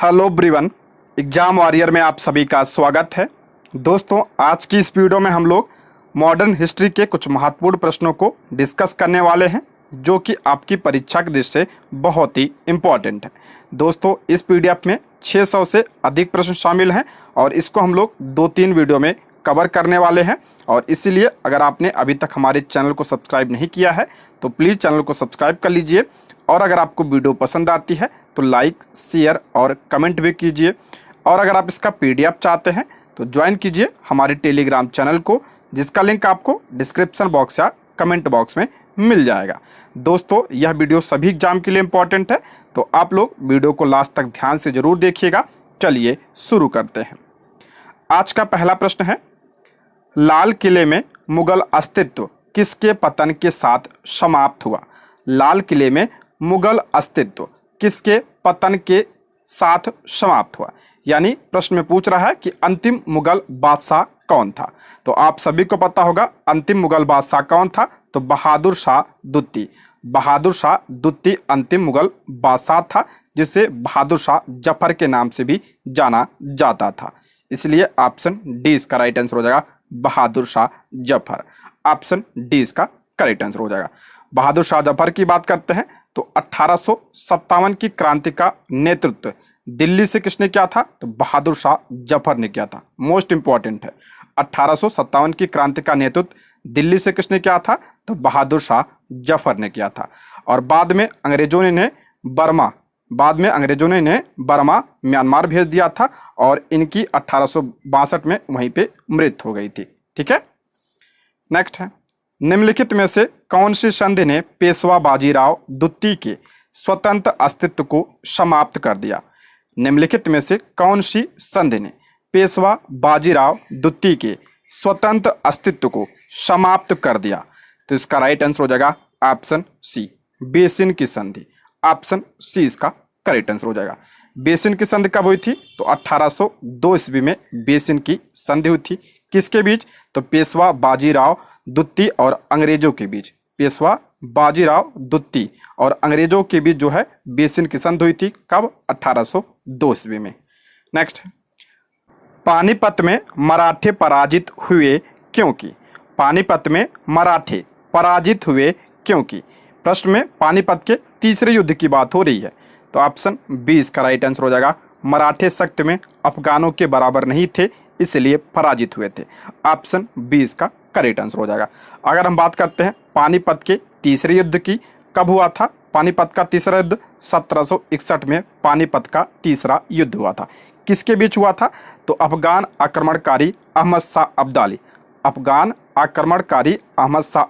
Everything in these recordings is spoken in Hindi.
हेलो एवरीवन, एग्जाम वॉरियर में आप सभी का स्वागत है। दोस्तों, आज की इस वीडियो में हम लोग मॉडर्न हिस्ट्री के कुछ महत्वपूर्ण प्रश्नों को डिस्कस करने वाले हैं जो कि आपकी परीक्षा की दृष्टि से बहुत ही इम्पोर्टेंट है। दोस्तों, इस पीडीएफ में 600 से अधिक प्रश्न शामिल हैं और इसको हम लोग 2-3 वीडियो में कवर करने वाले हैं। और इसीलिए अगर आपने अभी तक हमारे चैनल को सब्सक्राइब नहीं किया है तो प्लीज़ चैनल को सब्सक्राइब कर लीजिए। और अगर आपको वीडियो पसंद आती है तो लाइक, शेयर और कमेंट भी कीजिए। और अगर आप इसका पीडीएफ चाहते हैं तो ज्वाइन कीजिए हमारे टेलीग्राम चैनल को, जिसका लिंक आपको डिस्क्रिप्शन बॉक्स या कमेंट बॉक्स में मिल जाएगा। दोस्तों, यह वीडियो सभी एग्जाम के लिए इम्पोर्टेंट है, तो आप लोग वीडियो को लास्ट तक ध्यान से ज़रूर देखिएगा। चलिए शुरू करते हैं। आज का पहला प्रश्न है, लाल किले में मुगल अस्तित्व किसके पतन के साथ समाप्त हुआ? लाल किले में मुगल अस्तित्व किसके पतन के साथ समाप्त हुआ? यानी प्रश्न में पूछ रहा है कि अंतिम मुगल बादशाह कौन था। तो आप सभी को पता होगा अंतिम मुगल बादशाह कौन था, तो बहादुर शाह दुत्ती। बहादुर शाह दुत्ती अंतिम मुगल बादशाह था, जिसे बहादुर शाह जफर के नाम से भी जाना जाता था। इसलिए ऑप्शन डी इसका राइट आंसर हो जाएगा, बहादुर शाह जफर। ऑप्शन डी इसका करेक्ट आंसर हो जाएगा। बहादुर शाह जफर की बात करते हैं तो 1857 की क्रांति का नेतृत्व दिल्ली से किसने किया था? तो बहादुर शाह जफर ने किया था। मोस्ट इंपॉर्टेंट है, 1857 की क्रांति का नेतृत्व दिल्ली से किसने किया था? तो बहादुर शाह जफर ने किया था। और बाद में अंग्रेजों ने इन्हें बर्मा म्यांमार भेज दिया था और इनकी 1862 में वहीं पे मृत्यु हो गई थी। ठीक है, नेक्स्ट है, निम्नलिखित में से कौन सी संधि ने पेशवा बाजीराव दुत्ती के स्वतंत्र अस्तित्व को समाप्त कर दिया? निम्नलिखित में से कौन सी संधि ने पेशवा बाजीराव दुत्ती के स्वतंत्र अस्तित्व को समाप्त कर दिया? तो इसका राइट आंसर हो जाएगा ऑप्शन सी, बेसिन की संधि। ऑप्शन सी इसका करेक्ट आंसर हो जाएगा। बेसिन की संधि कब हुई थी? तो 1802 ईस्वी में बेसिन की संधि हुई थी। किसके बीच? तो पेशवा बाजीराव दुत्ती और अंग्रेजों के बीच। पेशवा बाजीराव दुत्ती और अंग्रेजों के बीच जो है बेसिन की संधि हुई थी। कब? 1802 ईस्वी में। नेक्स्ट, पानीपत में मराठे पराजित हुए क्योंकि? पानीपत में मराठे पराजित हुए क्योंकि? प्रश्न में पानीपत के तीसरे युद्ध की बात हो रही है। तो ऑप्शन बी इसका राइट आंसर हो जाएगा, मराठे शक्ति में अफगानों के बराबर नहीं थे इसलिए पराजित हुए थे। ऑप्शन बी इसका करेक्ट आंसर हो जाएगा। अगर हम बात करते हैं पानीपत के तीसरे युद्ध की, कब हुआ था पानीपत का तीसरा युद्ध? 1761 में पानीपत का तीसरा युद्ध हुआ था। किसके बीच हुआ था? तो अफगान आक्रमणकारी अहमद शाह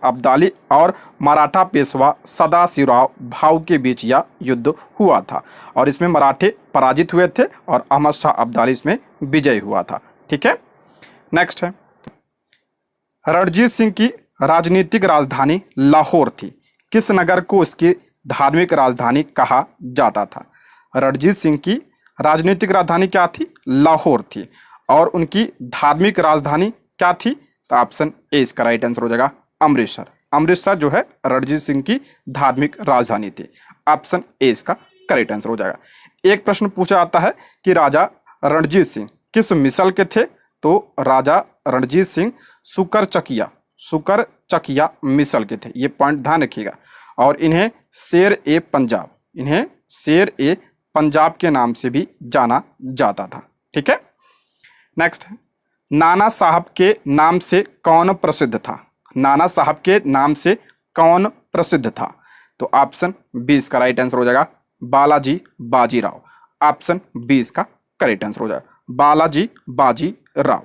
अब्दाली और मराठा पेशवा सदाशिवराव भाऊ के बीच यह युद्ध हुआ था और इसमें मराठे पराजित हुए थे और अहमद शाह अब्दाली इसमें विजयी हुआ था। ठीक है, नेक्स्ट है, रणजीत सिंह की राजनीतिक राजधानी लाहौर थी। किस नगर को उसकी धार्मिक राजधानी कहा जाता था? रणजीत सिंह की राजनीतिक राजधानी क्या थी? लाहौर थी। और उनकी धार्मिक राजधानी क्या थी? तो ऑप्शन ए इसका राइट आंसर हो जाएगा, अमृतसर। अमृतसर जो है रणजीत सिंह की धार्मिक राजधानी थी। ऑप्शन ए इसका करेक्ट आंसर हो जाएगा। एक प्रश्न पूछा जाता है कि राजा रणजीत सिंह किस मिसल के थे? तो राजा रणजीत सिंह सुकर चकिया मिसल के थे। ये पॉइंट ध्यान रखिएगा। और इन्हें शेर ए पंजाब के नाम से भी जाना जाता था। ठीक है, नेक्स्ट है, नाना साहब के नाम से कौन प्रसिद्ध था? नाना साहब के नाम से कौन प्रसिद्ध था? तो ऑप्शन बी इसका राइट आंसर हो जाएगा, बालाजी बाजीराव। ऑप्शन बी इसका करेक्ट आंसर हो जाएगा, बालाजी बाजीराव।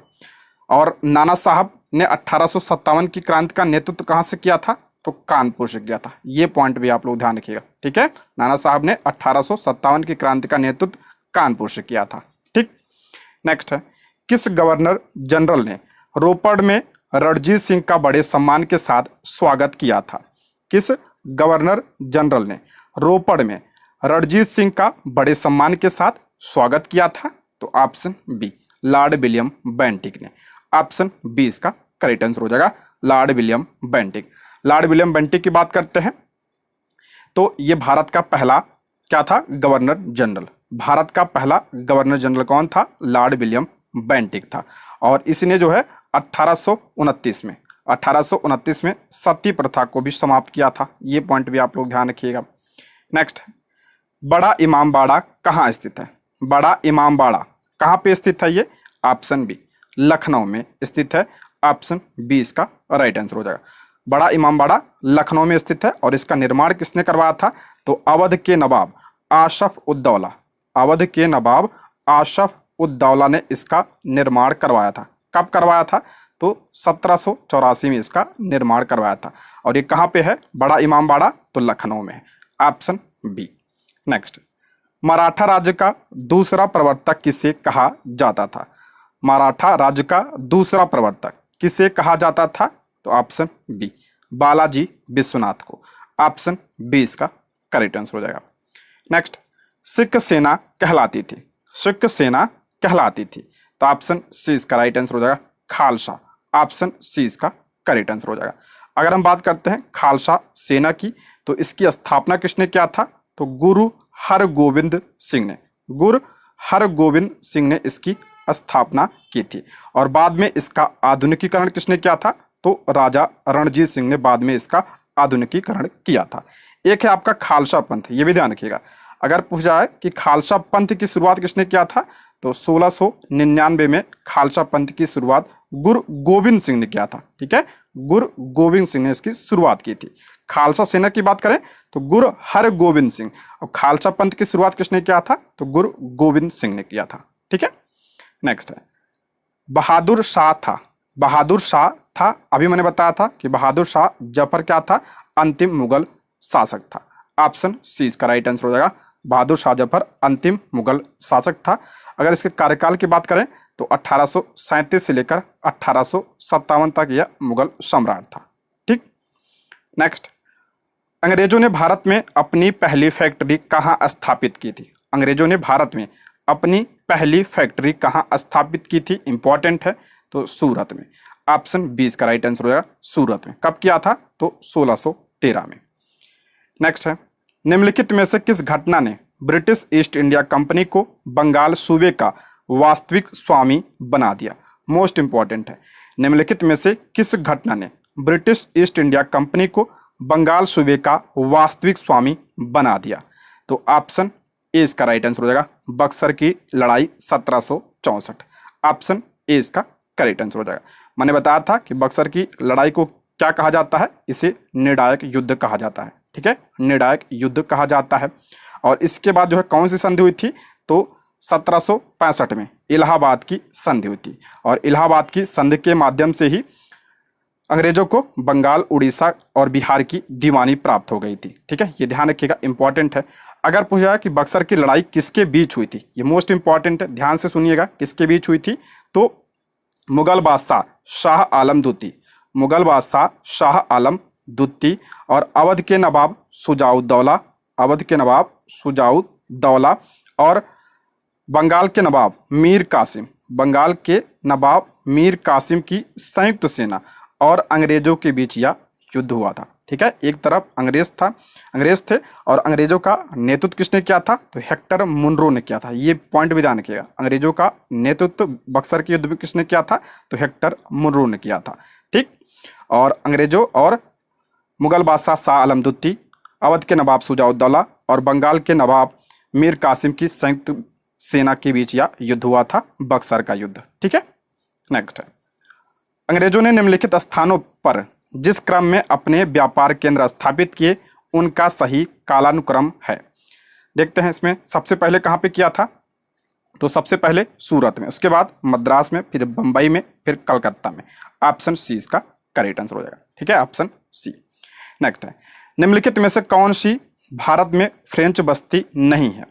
और नाना साहब ने 1857 की क्रांति का नेतृत्व कहाँ से किया था? तो कानपुर से किया था। ये पॉइंट भी आप लोग ध्यान रखिएगा। ठीक है, नाना साहब ने 1857 की क्रांति का नेतृत्व कानपुर से किया था। ठीक, नेक्स्ट है, किस गवर्नर जनरल ने रोपड़ में रणजीत सिंह का बड़े सम्मान के साथ स्वागत किया था? किस गवर्नर जनरल ने रोपड़ में रणजीत सिंह का बड़े सम्मान के साथ स्वागत किया था? तो option B, Lord William Bentinck ने। ऑप्शन बी इसका करेक्ट आंसर हो जाएगा, Lord William Bentinck. Lord William Bentinck की बात करते हैं तो ये भारत का पहला क्या था? Governor general. भारत का पहला गवर्नर जनरल कौन था? लॉर्ड विलियम बेंटिक था। और इसने जो है 1829 में सती प्रथा को भी समाप्त किया था। ये पॉइंट भी आप लोग ध्यान रखिएगा। नेक्स्ट, बड़ा इमामबाड़ा कहाँ स्थित है? बड़ा इमामबाड़ा कहाँ पे स्थित है? ये ऑप्शन बी, लखनऊ में स्थित है। ऑप्शन बी इसका राइट आंसर हो जाएगा। बड़ा इमामबाड़ा लखनऊ में स्थित है और इसका निर्माण किसने करवाया था? तो अवध के नवाब आशफ उद्दौला, अवध के नवाब आशफ उद्दौला ने इसका निर्माण करवाया था। कब करवाया था? तो 1784 में इसका निर्माण करवाया था। और ये कहाँ पे है बड़ा इमामबाड़ा? तो लखनऊ में है। Option B. नेक्स्ट, मराठा राज्य का दूसरा प्रवर्तक किसे कहा जाता था? मराठा राज्य का दूसरा प्रवर्तक किसे कहा जाता था? तो ऑप्शन बी, बालाजी विश्वनाथ को। ऑप्शन बी इसका करेक्ट आंसर हो जाएगा। नेक्स्ट, सिख सेना कहलाती थी, सिख सेना कहलाती थी। तो ऑप्शन सी इसका राइट आंसर हो जाएगा, खालसा। ऑप्शन सी इसका करेक्ट आंसर हो जाएगा। अगर हम बात करते हैं खालसा सेना की, तो इसकी स्थापना किसने किया था? तो गुरु हरगोविंद सिंह ने, गुरु हरगोविंद सिंह ने इसकी स्थापना की थी। और बाद में इसका आधुनिकीकरण किसने किया था? तो राजा रणजीत सिंह ने बाद में इसका आधुनिकीकरण किया था। एक है आपका खालसा पंथ, ये भी ध्यान रखिएगा। अगर पूछा जाए कि खालसा पंथ की शुरुआत किसने किया था, तो 1699 में खालसा पंथ की शुरुआत गुरु गोविंद सिंह ने किया था। ठीक है, गुरु गोविंद सिंह ने इसकी शुरुआत की थी। खालसा सेना की बात करें तो गुरु हरगोविंद सिंह, और खालसा पंथ की शुरुआत किसने किया था? तो गुरु गोविंद सिंह ने किया था। ठीक है, नेक्स्ट है बहादुर शाह था, बहादुर शाह था। अभी मैंने बताया था कि बहादुर शाह जफर क्या था? अंतिम मुगल शासक था। ऑप्शन सी इसका राइट आंसर हो जाएगा, बहादुर शाह जफर अंतिम मुगल शासक था। अगर इसके कार्यकाल की बात करें तो 1837 से लेकर 1857 तक यह मुगल सम्राट था। ठीक, नेक्स्ट, अंग्रेजों ने भारत में अपनी पहली फैक्ट्री कहाँ स्थापित की थी? अंग्रेजों ने भारत में अपनी पहली फैक्ट्री कहाँ स्थापित की थी? इंपॉर्टेंट है, तो सूरत में। ऑप्शन बी इसका राइट आंसर हो जाएगा, सूरत में। कब किया था? तो 1613 में। नेक्स्ट है निम्नलिखित में से किस घटना ने ब्रिटिश ईस्ट इंडिया कंपनी को बंगाल सूबे का वास्तविक स्वामी बना दिया? मोस्ट इंपॉर्टेंट है, निम्नलिखित में से किस घटना ने ब्रिटिश ईस्ट इंडिया कंपनी को बंगाल सूबे का वास्तविक स्वामी बना दिया? तो ऑप्शन ए इसका राइट आंसर हो जाएगा, बक्सर की लड़ाई 1764। ऑप्शन ए इसका करेक्ट आंसर हो जाएगा। मैंने बताया था कि बक्सर की लड़ाई को क्या कहा जाता है? इसे निर्णायक युद्ध कहा जाता है। ठीक है, निर्णायक युद्ध कहा जाता है। और इसके बाद जो है कौन सी संधि हुई थी? तो 1765 में इलाहाबाद की संधि हुई थी। और इलाहाबाद की संधि के माध्यम से ही अंग्रेजों को बंगाल, उड़ीसा और बिहार की दीवानी प्राप्त हो गई थी। ठीक है, ये ध्यान रखिएगा, इंपॉर्टेंट है। अगर पूछा जाए कि बक्सर की लड़ाई किसके बीच हुई थी, ये मोस्ट इंपॉर्टेंट है, ध्यान से सुनिएगा, किसके बीच हुई थी? तो मुगल बादशाह शाह आलम द्वितीय, मुगल बादशाह शाह आलम द्वितीय और अवध के नवाब शुजाउद्दौला, अवध के नवाब शुजाउद्दौला और बंगाल के नवाब मीर कासिम, बंगाल के नवाब मीर कासिम की संयुक्त सेना और अंग्रेजों के बीच यह युद्ध हुआ था। ठीक है, एक तरफ अंग्रेज थे और अंग्रेजों का नेतृत्व किसने किया था? तो हेक्टर मुनरो ने किया था। ये पॉइंट भी ध्यान रखिएगा, अंग्रेजों का नेतृत्व बक्सर के युद्ध में किसने किया था? तो हेक्टर मुनरो ने किया था। ठीक, और अंग्रेजों और मुगल बादशाह शाह आलम द्वितीय, अवध के नवाब शुजाउद्दौला और बंगाल के नवाब मीर कासिम की संयुक्त सेना के बीच यह युद्ध हुआ था, बक्सर का युद्ध। ठीक है, नेक्स्ट है अंग्रेजों ने निम्नलिखित स्थानों पर जिस क्रम में अपने व्यापार केंद्र स्थापित किए उनका सही कालानुक्रम है। देखते हैं इसमें सबसे पहले कहाँ पे किया था? तो सबसे पहले सूरत में, उसके बाद मद्रास में, फिर बंबई में, फिर कलकत्ता में। ऑप्शन सी इसका करेक्ट आंसर हो जाएगा। ठीक है, ऑप्शन सी। नेक्स्ट है निम्नलिखित में से कौन सी भारत में फ्रेंच बस्ती नहीं है?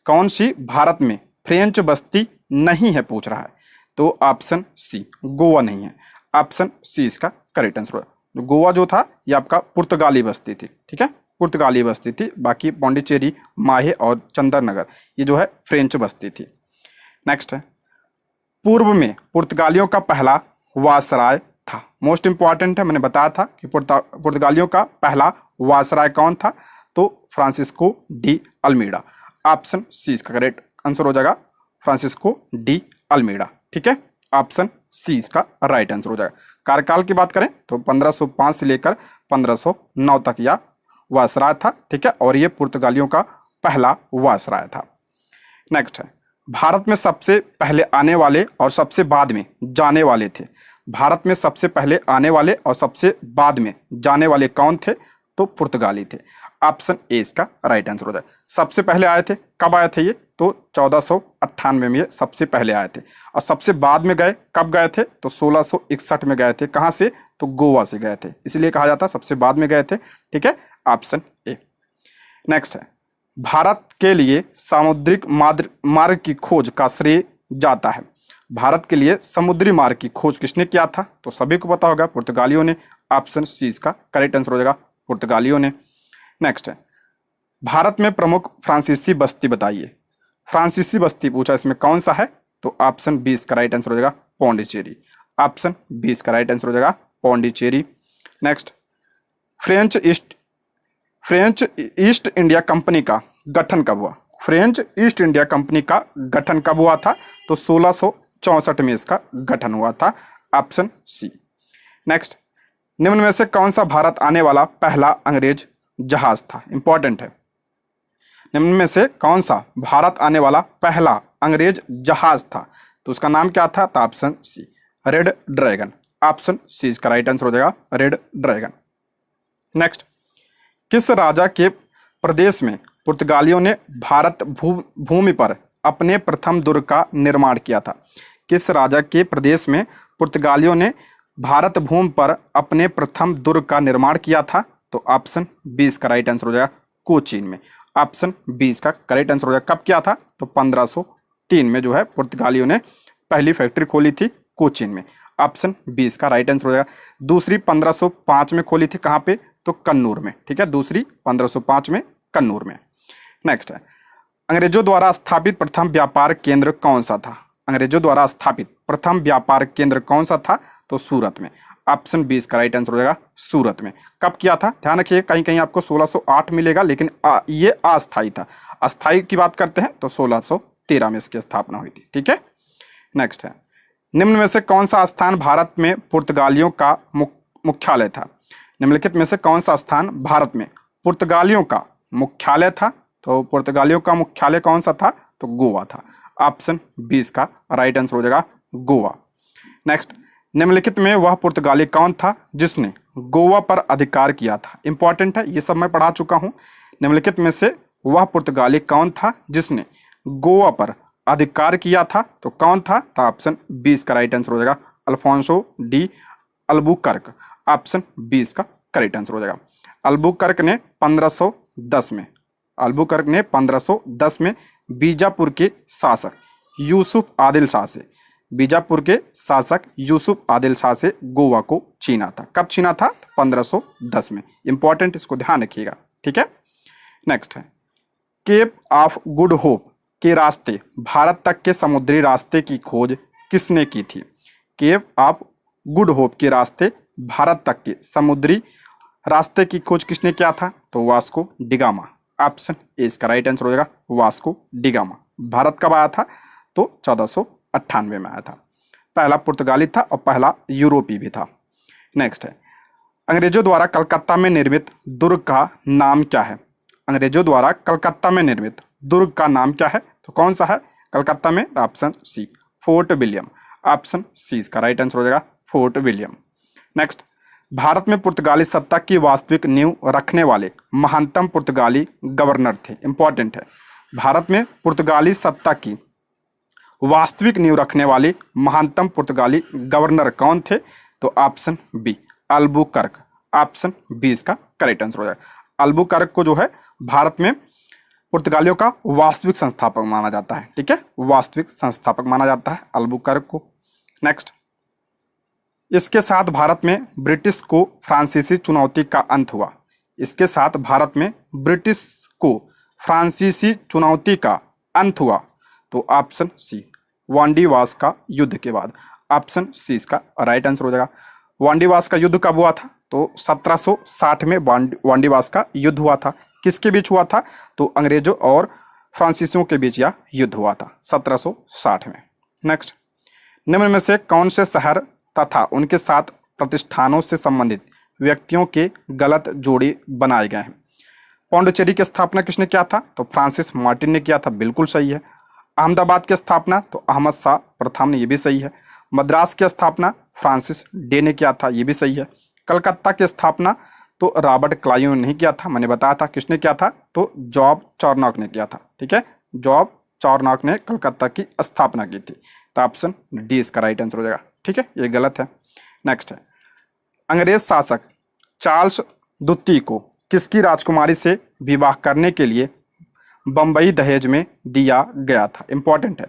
कौन सी भारत में फ्रेंच बस्ती नहीं है पूछ रहा है। तो ऑप्शन सी गोवा नहीं है। ऑप्शन सी इसका करेक्ट आंसर होगा। गोवा जो था ये आपका पुर्तगाली बस्ती थी। ठीक है, पुर्तगाली बस्ती थी। बाकी पौंडीचेरी, माहे और चंदरनगर ये जो है फ्रेंच बस्ती थी। नेक्स्ट है पूर्व में पुर्तगालियों का पहला वायसराय था। मोस्ट इंपॉर्टेंट है, मैंने बताया था कि पुर्तगालियों का पहला वायसराय कौन था? तो Francisco de Almeida. Option C इसका करेक्ट आंसर हो जाएगा फ्रांसिस्को डी अल्मीडा। ठीक है, ऑप्शन सी इसका राइट आंसर हो जाएगा। कार्यकाल की बात करें तो 1505 से लेकर 1509 तक यह वायसराय था। ठीक है, और ये पुर्तगालियों का पहला वायसराय था। नेक्स्ट है, भारत में सबसे पहले आने वाले और सबसे बाद में जाने वाले थे। भारत में सबसे पहले आने वाले और सबसे बाद में जाने वाले कौन थे? तो पुर्तगाली थे। ऑप्शन ए इसका राइट आंसर हो जाए। सबसे पहले आए थे, कब आए थे ये? तो 1498 में ये सबसे पहले आए थे। और सबसे बाद में गए, कब गए थे? तो 1661 में गए थे। कहाँ से? तो गोवा से गए थे, इसलिए कहा जाता सबसे बाद में गए थे। ठीक है, ऑप्शन ए। नेक्स्ट है, भारत के लिए सामुद्रिक मार्ग की खोज का श्रेय जाता है। भारत के लिए समुद्री मार्ग की खोज किसने किया था? तो सभी को पता होगा, पुर्तगालियों ने। ऑप्शन सी इसका करेक्ट आंसर हो जाएगा, पुर्तगालियों ने। नेक्स्ट है, भारत में प्रमुख फ्रांसीसी बस्ती बताइए। फ्रांसीसी बस्ती पूछा, इसमें कौन सा है? तो ऑप्शन बी इसका राइट आंसर हो जाएगा, पौंडीचेरी। ऑप्शन बी इसका राइट आंसर हो जाएगा, Pondicherry. Next, French east India company का गठन कब हुआ? फ्रेंच ईस्ट इंडिया कंपनी का गठन कब हुआ था? तो 1664 में इसका गठन हुआ था। Option C. नेक्स्ट, निम्न में से कौन सा भारत आने वाला पहला अंग्रेज जहाज था? इंपॉर्टेंट है। निम्न में से कौन सा भारत आने वाला पहला अंग्रेज जहाज था? तो उसका नाम क्या था? तो option C, red dragon. Option C इसका राइट आंसर हो जाएगा, रेड ड्रैगन। नेक्स्ट, किस राजा के प्रदेश में पुर्तगालियों ने भारत भूमि पर अपने प्रथम दुर्ग का निर्माण किया था? किस राजा के प्रदेश में पुर्तगालियों ने भारत भूमि पर अपने प्रथम दुर्ग का निर्माण किया था? तो ऑप्शन बी इसका राइट आंसर हो जाएगा, कोचीन में। ऑप्शन बी इसका करेक्ट आंसर हो जाएगा। कब किया था? तो 1503 में जो है पुर्तगालियों ने पहली फैक्ट्री खोली थी कोचीन में। ऑप्शन बी इसका राइट आंसर हो जाएगा। दूसरी 1505 में खोली थी, कहाँ पे? तो कन्नूर में। ठीक है, दूसरी 1505 में कन्नूर में। नेक्स्ट है, अंग्रेजों द्वारा स्थापित प्रथम व्यापार केंद्र कौन सा था? अंग्रेजों द्वारा स्थापित प्रथम व्यापार केंद्र कौन सा था? तो सूरत में। ऑप्शन बी इसका राइट आंसर हो जाएगा, सूरत में। कब किया था? ध्यान रखिए, कहीं कहीं आपको 1608 मिलेगा, लेकिन ये अस्थायी था। अस्थायी की बात करते हैं तो 1613 में इसकी स्थापना हुई थी। ठीक है, नेक्स्ट है, निम्न में से कौन सा स्थान भारत में पुर्तगालियों का मुख्यालय था? निम्नलिखित में से कौन सा स्थान भारत में पुर्तगालियों का मुख्यालय था? तो पुर्तगालियों का मुख्यालय कौन सा था? तो गोवा था। ऑप्शन बी इसका राइट आंसर हो जाएगा, गोवा। नेक्स्ट, निम्नलिखित में वह पुर्तगाली कौन था जिसने गोवा पर अधिकार किया था? इंपॉर्टेंट है, ये सब मैं पढ़ा चुका हूं। निम्नलिखित में से वह पुर्तगाली कौन था जिसने गोवा पर अधिकार किया था? तो कौन था? तो ऑप्शन बी इसका राइट आंसर हो जाएगा, Alfonso de Albuquerque. Option B इसका करेक्ट आंसर हो जाएगा। अल्बुकर्क ने 1510 में बीजापुर के शासक यूसुफ आदिल शाह से गोवा को छीना था। कब छीना था? 1510 में। इंपॉर्टेंट, इसको ध्यान रखिएगा। ठीक है, नेक्स्ट है, केप ऑफ गुड होप के रास्ते भारत तक के समुद्री रास्ते की खोज किसने की थी? केप ऑफ गुड होप के रास्ते भारत तक के समुद्री रास्ते की खोज किसने किया था? तो वास्को डिगामा। ऑप्शन ए इसका राइट आंसर हो जाएगा, वास्को डिगामा। भारत कब आया था? तो 1498 में आया था। पहला पुर्तगाली था और पहला यूरोपी भी था। नेक्स्ट है, अंग्रेजों द्वारा कलकत्ता में निर्मित दुर्ग का नाम क्या है? अंग्रेजों द्वारा कलकत्ता में निर्मित दुर्ग का नाम क्या है? तो कौन सा है कलकत्ता में? Option C, Fort William. Option C इसका राइट आंसर हो जाएगा, फोर्ट विलियम। नेक्स्ट, भारत में पुर्तगाली सत्ता की वास्तविक नींव रखने वाले महानतम पुर्तगाली गवर्नर थे। इंपॉर्टेंट है, भारत में पुर्तगाली सत्ता की वास्तविक नींव रखने वाले महानतम पुर्तगाली गवर्नर कौन थे? तो option B, Albuquerque. Option B इसका करेक्ट आंसर हो जाएगा। अल्बुकर्क को जो है भारत में पुर्तगालियों का वास्तविक संस्थापक माना जाता है। ठीक है, वास्तविक संस्थापक माना जाता है अल्बुकर्क को। नेक्स्ट, इसके साथ भारत में ब्रिटिश को फ्रांसीसी चुनौती का अंत हुआ। इसके साथ भारत में ब्रिटिश को फ्रांसीसी चुनौती का अंत हुआ। तो ऑप्शन सी, वांडीवास का युद्ध के बाद। ऑप्शन सी इसका राइट आंसर हो जाएगा। वांडीवास का युद्ध कब हुआ था? तो 1760 में वांडीवास का युद्ध हुआ था। किसके बीच हुआ था? तो अंग्रेजों और फ्रांसीसियों के बीच यह युद्ध हुआ था 1760 में। नेक्स्ट, निम्न में से कौन से शहर तथा उनके साथ प्रतिष्ठानों से संबंधित व्यक्तियों के गलत जोड़े बनाए गए हैं? पौंडुचेरी की स्थापना किसने किया था? तो फ्रांसिस मार्टिन ने किया था, बिल्कुल सही है। अहमदाबाद की स्थापना तो अहमद शाह प्रथम ने, ये भी सही है। मद्रास की स्थापना फ्रांसिस डे ने किया था, ये भी सही है। कलकत्ता की स्थापना तो रॉबर्ट क्लाइव ने नहीं किया था, मैंने बताया था किसने किया था, तो जॉब चार्नॉक ने किया था। ठीक है, जॉब चार्नॉक ने कलकत्ता की स्थापना की थी। तो ऑप्शन डी इसका राइट आंसर हो जाएगा। ठीक है, ये गलत है। नेक्स्ट है, अंग्रेज शासक चार्ल्स द्वितीय को किसकी राजकुमारी से विवाह करने के लिए बंबई दहेज में दिया गया था? इंपॉर्टेंट है।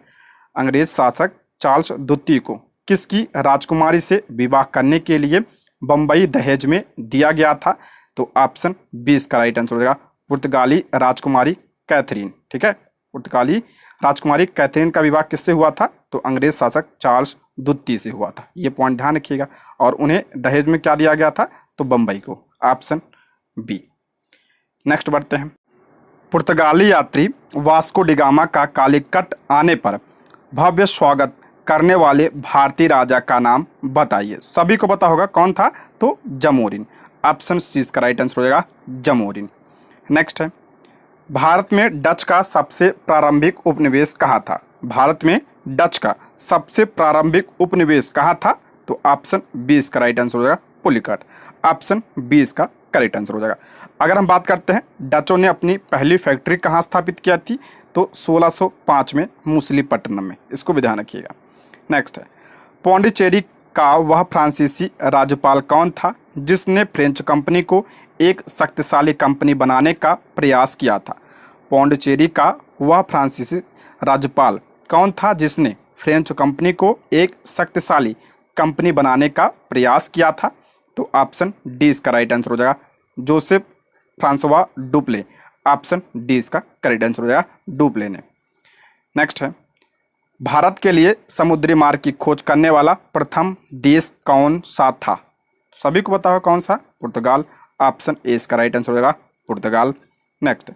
अंग्रेज शासक चार्ल्स द्वितीय को किसकी राजकुमारी से विवाह करने के लिए बंबई दहेज में दिया गया था? तो ऑप्शन 20 का राइट आंसर हो जाएगा, पुर्तगाली राजकुमारी कैथरीन। ठीक है, पुर्तगाली राजकुमारी कैथरीन का विवाह किससे हुआ था? तो अंग्रेज शासक चार्ल्स द्वितीय से हुआ था। ये पॉइंट ध्यान रखिएगा। और उन्हें दहेज में क्या दिया गया था? तो बंबई को। Option B. नेक्स्ट बढ़ते हैं, पुर्तगाली यात्री वास्को डिगामा का कालीकट आने पर भव्य स्वागत करने वाले भारतीय राजा का नाम बताइए। सभी को पता होगा कौन था? तो जमोरिन। ऑप्शन सी इसका राइट आंसर हो जाएगा, जमोरिन। नेक्स्ट है, भारत में डच का सबसे प्रारंभिक उपनिवेश कहाँ था? भारत में डच का सबसे प्रारंभिक उपनिवेश कहाँ था? तो ऑप्शन 20 का राइट आंसर हो जाएगा, पुलिकट। ऑप्शन 20 का करेक्ट आंसर हो जाएगा। अगर हम बात करते हैं डचों ने अपनी पहली फैक्ट्री कहाँ स्थापित किया थी? तो 1605 में मूसलीपट्टनम में। इसको भी ध्यान रखिएगा। नेक्स्ट है, पौंडीचेरी का वह फ्रांसीसी राज्यपाल कौन था जिसने फ्रेंच कंपनी को एक शक्तिशाली कंपनी बनाने का प्रयास किया था? पौंडीचेरी का वह फ्रांसीसी राज्यपाल कौन था जिसने फ्रेंच कंपनी को एक शक्तिशाली कंपनी बनाने का प्रयास किया था? तो ऑप्शन डी इसका राइट आंसर हो जाएगा, Joseph Francois Dupleix. Option D इसका करेक्ट आंसर हो जाएगा, डुप्ले ने। नेक्स्ट है, भारत के लिए समुद्री मार्ग की खोज करने वाला प्रथम देश कौन सा था? सभी को पता होगा कौन सा? पुर्तगाल। ऑप्शन ए इसका राइट आंसर हो जाएगा, पुर्तगाल। नेक्स्ट,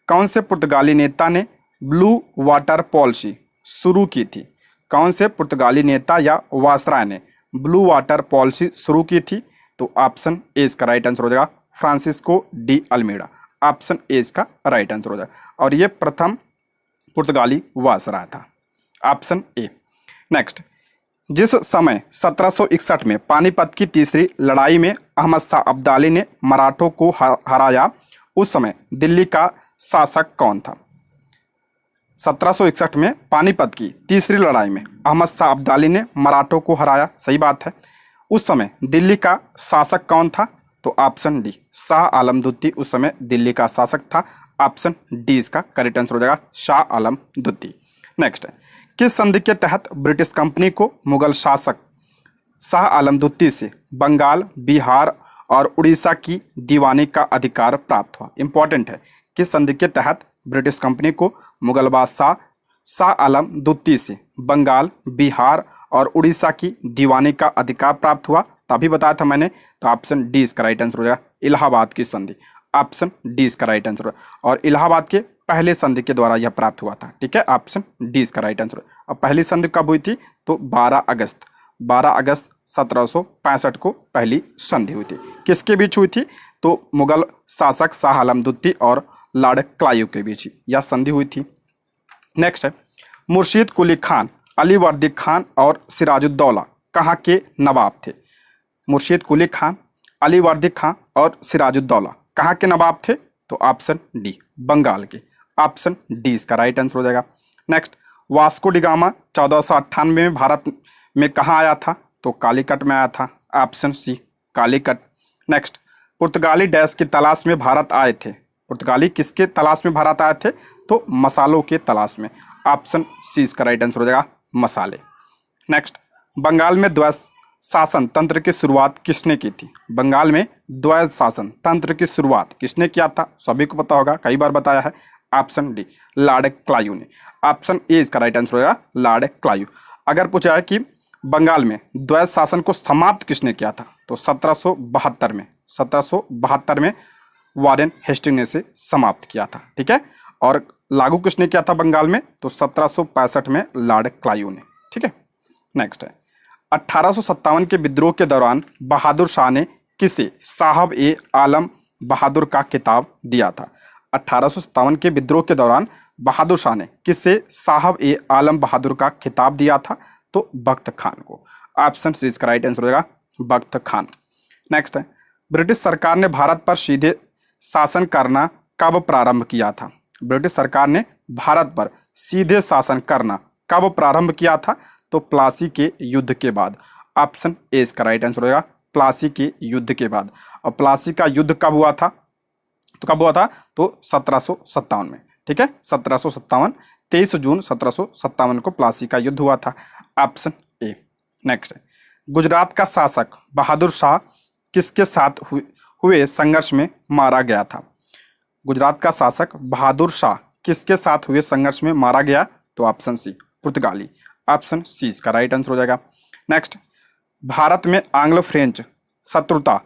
कौन से पुर्तगाली नेता ने ब्लू वाटर पॉलिसी शुरू की थी? कौन से पुर्तगाली नेता या वायसराय ने ब्लू वाटर पॉलिसी शुरू की थी? तो ऑप्शन ए इसका राइट आंसर हो जाएगा, Francisco de Almeida. Option A इसका राइट आंसर हो जाएगा। और ये प्रथम पुर्तगाली वायसराय था। ऑप्शन ए। नेक्स्ट, जिस समय 1761 में पानीपत की तीसरी लड़ाई में अहमद शाह अब्दाली ने मराठों को हराया, उस समय दिल्ली का शासक कौन था? 1761 में पानीपत की तीसरी लड़ाई में अहमद शाह अब्दाली ने मराठों को हराया, सही बात है। उस समय दिल्ली का शासक कौन था? तो ऑप्शन डी, शाह आलम द्वितीय उस समय दिल्ली का शासक था। ऑप्शन डी इसका करेक्ट आंसर हो जाएगा, शाह आलम द्वितीय। नेक्स्ट है, किस संधि के तहत ब्रिटिश कंपनी को मुगल शासक शाह आलम द्वितीय से बंगाल, बिहार और उड़ीसा की दीवानी का अधिकार प्राप्त हुआ? इंपॉर्टेंट है, किस संधि के तहत ब्रिटिश कंपनी को मुगल बादशाह शाह आलम द्वितीय से बंगाल, बिहार और उड़ीसा की दीवानी का अधिकार प्राप्त हुआ? तभी बताया था मैंने। तो ऑप्शन डी इसका राइट आंसर हो जाएगा, इलाहाबाद की संधि। ऑप्शन डी इसका राइट आंसर है। और इलाहाबाद के पहले संधि के द्वारा यह प्राप्त हुआ था। ठीक है, ऑप्शन डी इसका राइट आंसर है। अब पहली संधि कब हुई थी? तो 12 अगस्त 1765 को पहली संधि हुई थी। किसके बीच हुई थी? तो मुगल शासक शाह आलम द्वितीय और लॉर्ड क्लाइव के बीच यह संधि हुई थी। नेक्स्ट है, मुर्शीद कुली खान, अलीवर्दी खान और सिराजुद्दौला कहाँ के नवाब थे? मुर्शीद कुली खान, अलीवर्दी खान और सिराजुद्दौला कहाँ के नवाब थे? तो ऑप्शन डी, बंगाल के। ऑप्शन डी इसका राइट आंसर हो जाएगा। नेक्स्ट, वास्को डिगामा 1498 में भारत में कहाँ आया था? तो कालीकट में आया था। Option C, Calicut. नेक्स्ट, पुर्तगाली डैश की तलाश में भारत आए थे? पुर्तगाली किसके तलाश में भारत आए थे? तो मसालों के तलाश में। ऑप्शन सी इसका राइट आंसर हो जाएगा, मसाले। नेक्स्ट, बंगाल में द्वैध शासन तंत्र की शुरुआत किसने की थी? बंगाल में द्वैध शासन तंत्र की शुरुआत किसने किया था? सभी को पता होगा, कई बार बताया है। ऑप्शन डी, लॉर्ड क्लाइव ने। ऑप्शन ए इसका राइट आंसर होगा, लॉर्ड क्लाइव। अगर पूछा है कि बंगाल में द्वैध शासन को समाप्त किसने किया था? तो 1772 में वारेन हेस्टिंग्स ने इसे समाप्त किया था। ठीक है, और लागू किसने किया था बंगाल में? तो 1765 में लॉर्ड क्लाइव ने। ठीक है, नेक्स्ट है 1857 के विद्रोह के दौरान बहादुर शाह ने किसे साहब ए आलम बहादुर का खिताब दिया था? 1857 के विद्रोह के दौरान बहादुर शाह ने किसे साहब ए आलम बहादुर का खिताब दिया था? तो बख्त खान को। ऑप्शन सी इसका राइट आंसर हो जाएगा, बख्त खान। नेक्स्ट है ब्रिटिश सरकार ने भारत पर सीधे शासन करना कब प्रारंभ किया था? ब्रिटिश सरकार ने भारत पर सीधे शासन करना कब प्रारंभ किया था? तो प्लासी के युद्ध के बाद। ऑप्शन ए इसका राइट आंसर होगा, प्लासी के युद्ध के बाद। और प्लासी का युद्ध कब हुआ था? तो कब हुआ था? तो 1757 में। ठीक है, 1757, 23 जून 1757 को प्लासी का युद्ध हुआ था। ऑप्शन ए। नेक्स्ट है गुजरात का शासक बहादुर शाह किसके साथ हुए संघर्ष में मारा गया था? गुजरात का शासक बहादुर शाह किसके साथ हुए संघर्ष में मारा गया? तो ऑप्शन सी पुर्तगाली। ऑप्शन सी इसका राइट आंसर हो जाएगा। नेक्स्ट, भारत में आंग्ल फ्रेंच शत्रुता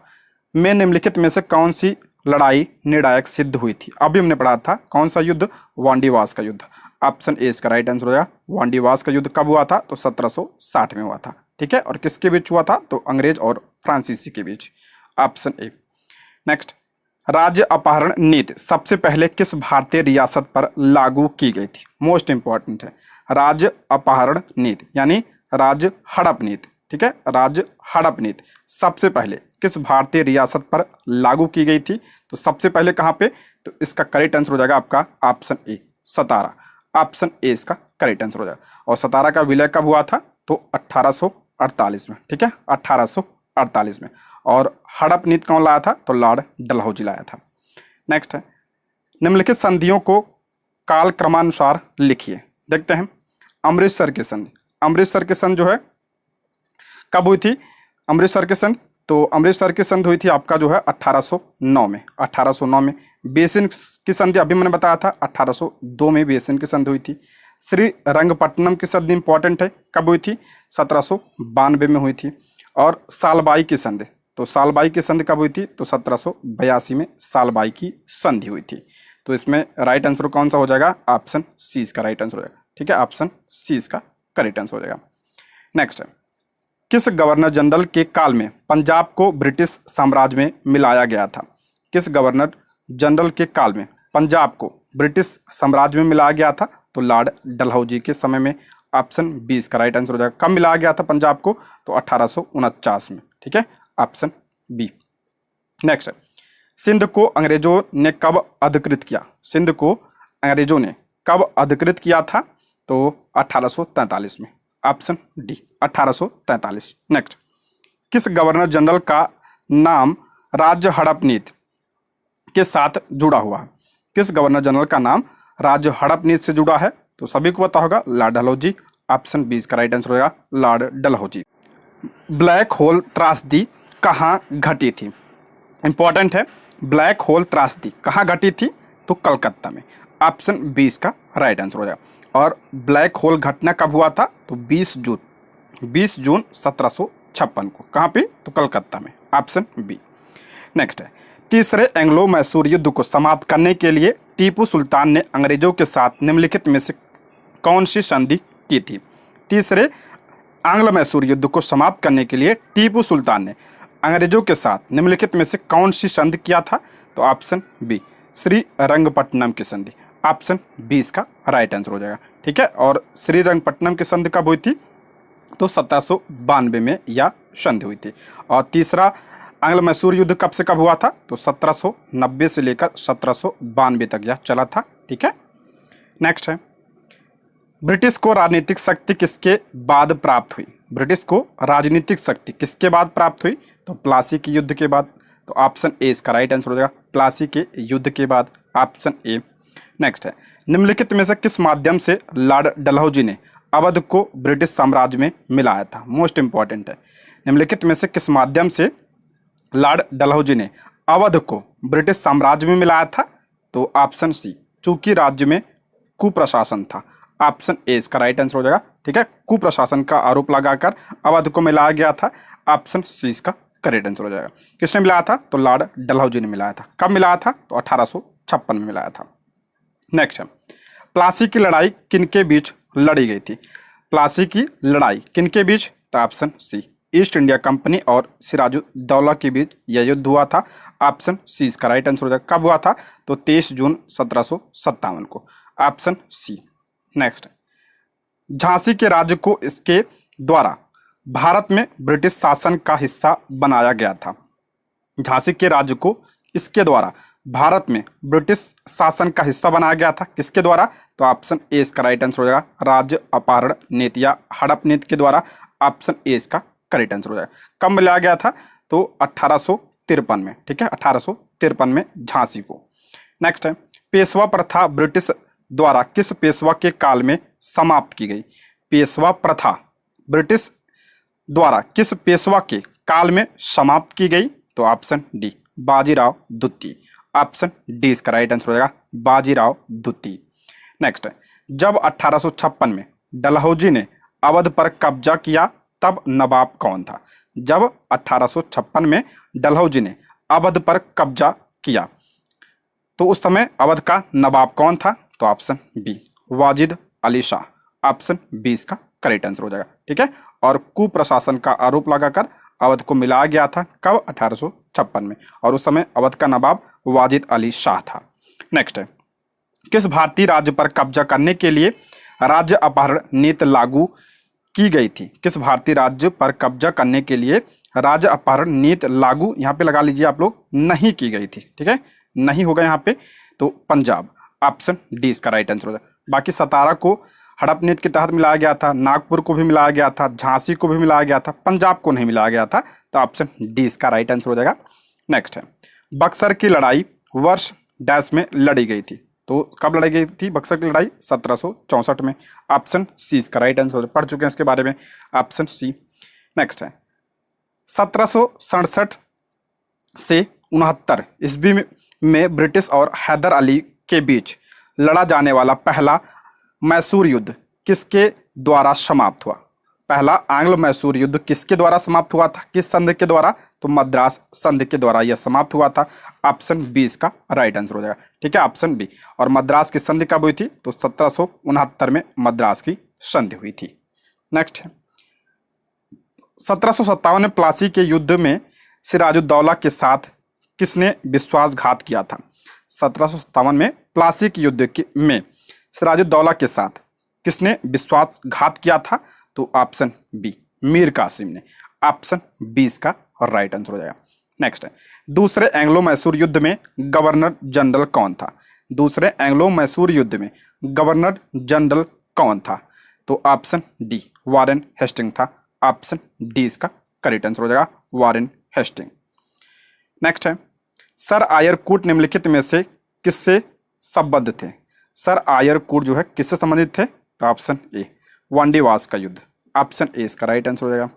में निम्नलिखित में से कौन सी लड़ाई निर्णायक सिद्ध हुई थी? अभी हमने पढ़ा था कौन सा युद्ध? वांडीवास का युद्ध। ऑप्शन ए इसका राइट आंसर हो जाएगा। वांडीवास का युद्ध कब हुआ था? तो 1760 में हुआ था। ठीक है, और किसके बीच हुआ था? तो अंग्रेज और फ्रांसीसी के बीच। Option A. नेक्स्ट, राज्य अपहरण नीति सबसे पहले किस भारतीय रियासत पर लागू की गई थी? मोस्ट इंपॉर्टेंट है, राज्य अपहरण नीति यानी राज्य हड़प नीति। ठीक है, राज्य हड़प नीति सबसे पहले किस भारतीय रियासत पर लागू की गई थी? तो सबसे पहले कहां पे? तो इसका करेक्ट आंसर हो जाएगा आपका option A, Satara. Option A इसका करेक्ट आंसर हो जाएगा। और सतारा का विलय कब हुआ था? तो 1848 में। ठीक है, 1848 में। और हड़प नीति कौन लाया था? तो लॉर्ड डलहौजी लाया था। नेक्स्ट है निम्नलिखित संधियों को काल क्रमानुसार लिखिए। देखते हैं अमृतसर की संधि। अमृतसर की संधि जो है कब हुई थी? अमृतसर की संधि, तो अमृतसर की संधि हुई थी आपका जो है 1809 में। 1809 में। बेसिन की संधि अभी मैंने बताया था 1802 में बेसिन की संधि हुई थी। श्री रंगपट्टनम की संधि इंपॉर्टेंट है, कब हुई थी? 1792 में हुई थी। और सालबाई की संधि, तो सालबाई की संधि कब हुई थी? तो 1782 में सालबाई की संधि हुई थी। तो इसमें राइट आंसर कौन सा हो जाएगा? ऑप्शन सी इसका राइट आंसर हो जाएगा। ठीक है, ऑप्शन सी इसका करेक्ट आंसर हो जाएगा। नेक्स्ट है किस गवर्नर जनरल के काल में पंजाब को ब्रिटिश साम्राज्य में मिलाया गया था? किस गवर्नर जनरल के काल में पंजाब को ब्रिटिश साम्राज्य में मिलाया गया था? तो लॉर्ड डलहौजी के समय में। ऑप्शन बी इसका राइट आंसर हो जाएगा। कब मिलाया गया था पंजाब को? तो 1849 में। ठीक है, ऑप्शन बी। नेक्स्ट है सिंध को अंग्रेजों ने कब अधिकृत किया? सिंध को अंग्रेजों ने कब अधिकृत किया था? तो 1843 में। Option D 1843। नेक्स्ट, किस गवर्नर जनरल का नाम राज्य हड़प नीति के साथ जुड़ा हुआ है? किस गवर्नर जनरल का नाम राज्य हड़प नीति से जुड़ा है? तो सभी को पता होगा, लॉर्ड डलहौजी। ऑप्शन बी इसका राइट आंसर होगा, लॉर्ड डलहौजी। ब्लैक होल त्रासदी कहाँ घटी थी? इंपॉर्टेंट है, ब्लैक होल त्रासदी कहाँ घटी थी? तो कलकत्ता में। ऑप्शन बी इसका राइट आंसर हो जाएगा। और ब्लैक होल घटना कब हुआ था? तो 20 जून 1756 को। कहाँ पे? तो कलकत्ता में। Option B. नेक्स्ट है तीसरे एंग्लो मैसूर युद्ध को समाप्त करने के लिए टीपू सुल्तान ने अंग्रेजों के साथ निम्नलिखित में से कौन सी संधि की थी? तीसरे आंग्ल मैसूर युद्ध को समाप्त करने के लिए टीपू सुल्तान ने अंग्रेजों के साथ निम्नलिखित में से कौन सी संधि किया था? तो ऑप्शन बी श्री रंगपट्टनम की संधि। ऑप्शन बी इसका राइट आंसर हो जाएगा। ठीक है, और श्री रंगपट्टनम की संधि कब हुई थी? तो 1792 में यह संधि हुई थी। और तीसरा आंग्ल मैसूर युद्ध कब से कब हुआ था? तो 1790 से लेकर 1792 तक यह चला था। ठीक है, नेक्स्ट है ब्रिटिश को राजनीतिक शक्ति किसके बाद प्राप्त हुई? ब्रिटिश को राजनीतिक शक्ति किसके बाद प्राप्त हुई? तो प्लासी के युद्ध के बाद। तो ऑप्शन ए इसका राइट आंसर हो जाएगा, प्लासी के युद्ध के बाद। Option A. नेक्स्ट है निम्नलिखित में से किस माध्यम से लॉर्ड डलहौजी ने अवध को ब्रिटिश साम्राज्य में मिलाया था? मोस्ट इंपॉर्टेंट है, निम्नलिखित में से किस माध्यम से लॉर्ड डलहौजी ने अवध को ब्रिटिश साम्राज्य में मिलाया था? तो ऑप्शन सी चूंकि राज्य में कुप्रशासन था। ऑप्शन ए इसका राइट आंसर हो जाएगा। ठीक है, कुप्रशासन का आरोप लगाकर अवध को मिलाया गया था। ऑप्शन सी इसका करेक्ट आंसर हो जाएगा। किसने मिलाया था? तो लॉर्ड डलहौजी ने मिलाया था। कब मिलाया था? तो 1856 में मिलाया था। नेक्स्ट है प्लासी की लड़ाई किनके बीच लड़ी गई थी? प्लासी की लड़ाई किनके बीच? तो option C, East India Company और सिराजुद्दौला के बीच यह युद्ध हुआ था। ऑप्शन सी इसका राइट आंसर हो जाएगा। कब हुआ था? तो 23 जून 1757 को। Option C. नेक्स्ट, झांसी के राज्य को इसके द्वारा भारत में ब्रिटिश शासन का हिस्सा बनाया गया था। झांसी के राज्य को इसके द्वारा भारत में ब्रिटिश शासन का हिस्सा बनाया गया था। किसके द्वारा? तो ऑप्शन ए इसका राइट आंसर हो जाएगा, राज्य अपहरण नीति या हड़प नीति के द्वारा। ऑप्शन ए इसका करेक्ट आंसर हो जाएगा। कब मिलाया गया था? तो 1853 में। ठीक है, 1853 में झांसी को। नेक्स्ट है, पेशवा प्रथा ब्रिटिश द्वारा किस पेशवा के काल में समाप्त की गई? पेशवा प्रथा ब्रिटिश द्वारा किस पेशवा के काल में समाप्त की गई? तो ऑप्शन डी, बाजीराव द्वितीय। ऑप्शन डी इसका राइट आंसर हो जाएगा, बाजीराव द्वितीय। नेक्स्ट है, जब 1856 में डलहौजी ने अवध पर कब्जा किया तब नवाब कौन था? जब 1856 में डलहौजी ने अवध पर कब्जा किया तो उस समय अवध का नवाब कौन था? तो option B, Wajid Ali Shah. Option B इसका करेक्ट आंसर हो जाएगा। ठीक है, और कुप्रशासन का आरोप लगाकर अवध को मिलाया गया था। कब? 1856 में, और उस समय अवध का नवाब वाजिद अली शाह था। नेक्स्ट है, किस भारतीय राज्य पर कब्जा करने के लिए राज्य अपहरण नीति लागू की गई थी? किस भारतीय राज्य पर कब्जा करने के लिए राज्य अपहरण नीति लागू, यहाँ पे लगा लीजिए आप लोग, नहीं की गई थी। ठीक है, नहीं होगा यहाँ पे, तो पंजाब। ऑप्शन डी इसका राइट आंसर हो जाएगा। बाकी 17 को हड़प नीति के तहत मिलाया गया था, नागपुर को भी मिलाया गया था, झांसी को भी मिलाया गया था, पंजाब को नहीं मिलाया गया था। तो ऑप्शन डी इसका राइट आंसर हो जाएगा। नेक्स्ट है, बक्सर की लड़ाई वर्ष डैश में लड़ी गई थी? तो कब लड़ी गई थी बक्सर की लड़ाई? 1764 में। ऑप्शन सी इसका राइट आंसर, पढ़ चुके हैं इसके बारे में। Option C. नेक्स्ट है, 1767 से 69 ईस्वी में ब्रिटिश और हैदर अली के बीच लड़ा जाने वाला पहला मैसूर युद्ध किसके द्वारा समाप्त हुआ? पहला आंग्ल मैसूर युद्ध किसके द्वारा समाप्त हुआ था? किस संधि के द्वारा? तो मद्रास संधि के द्वारा यह समाप्त हुआ था। ऑप्शन बी इसका राइट आंसर हो जाएगा। ठीक है, ऑप्शन बी। और मद्रास की संधि कब हुई थी? तो 1769 में मद्रास की संधि हुई थी। नेक्स्ट है, 1757 में प्लासी के युद्ध में सिराजुद्दौला के साथ किसने विश्वासघात किया था? 1757 में प्लासी के युद्ध में सिराजुद्दौला के साथ किसने विश्वासघात किया था? तो ऑप्शन बी, मीर कासिम ने। ऑप्शन बी इसका राइट आंसर हो जाएगा। नेक्स्ट है, दूसरे एंग्लो मैसूर युद्ध में गवर्नर जनरल कौन था? दूसरे एंग्लो मैसूर युद्ध में गवर्नर जनरल कौन था? तो ऑप्शन डी, वारेन हेस्टिंग था। ऑप्शन डी इसका करेक्ट आंसर हो जाएगा, वारेन हेस्टिंग। नेक्स्ट है, सर आयर कूट निम्नलिखित में से किससे संबद्ध थे? सर आयर कूट जो है किससे संबंधित थे? तो ऑप्शन ए, वांडीवास का युद्ध। ऑप्शन ए इसका राइट आंसर हो जाएगा।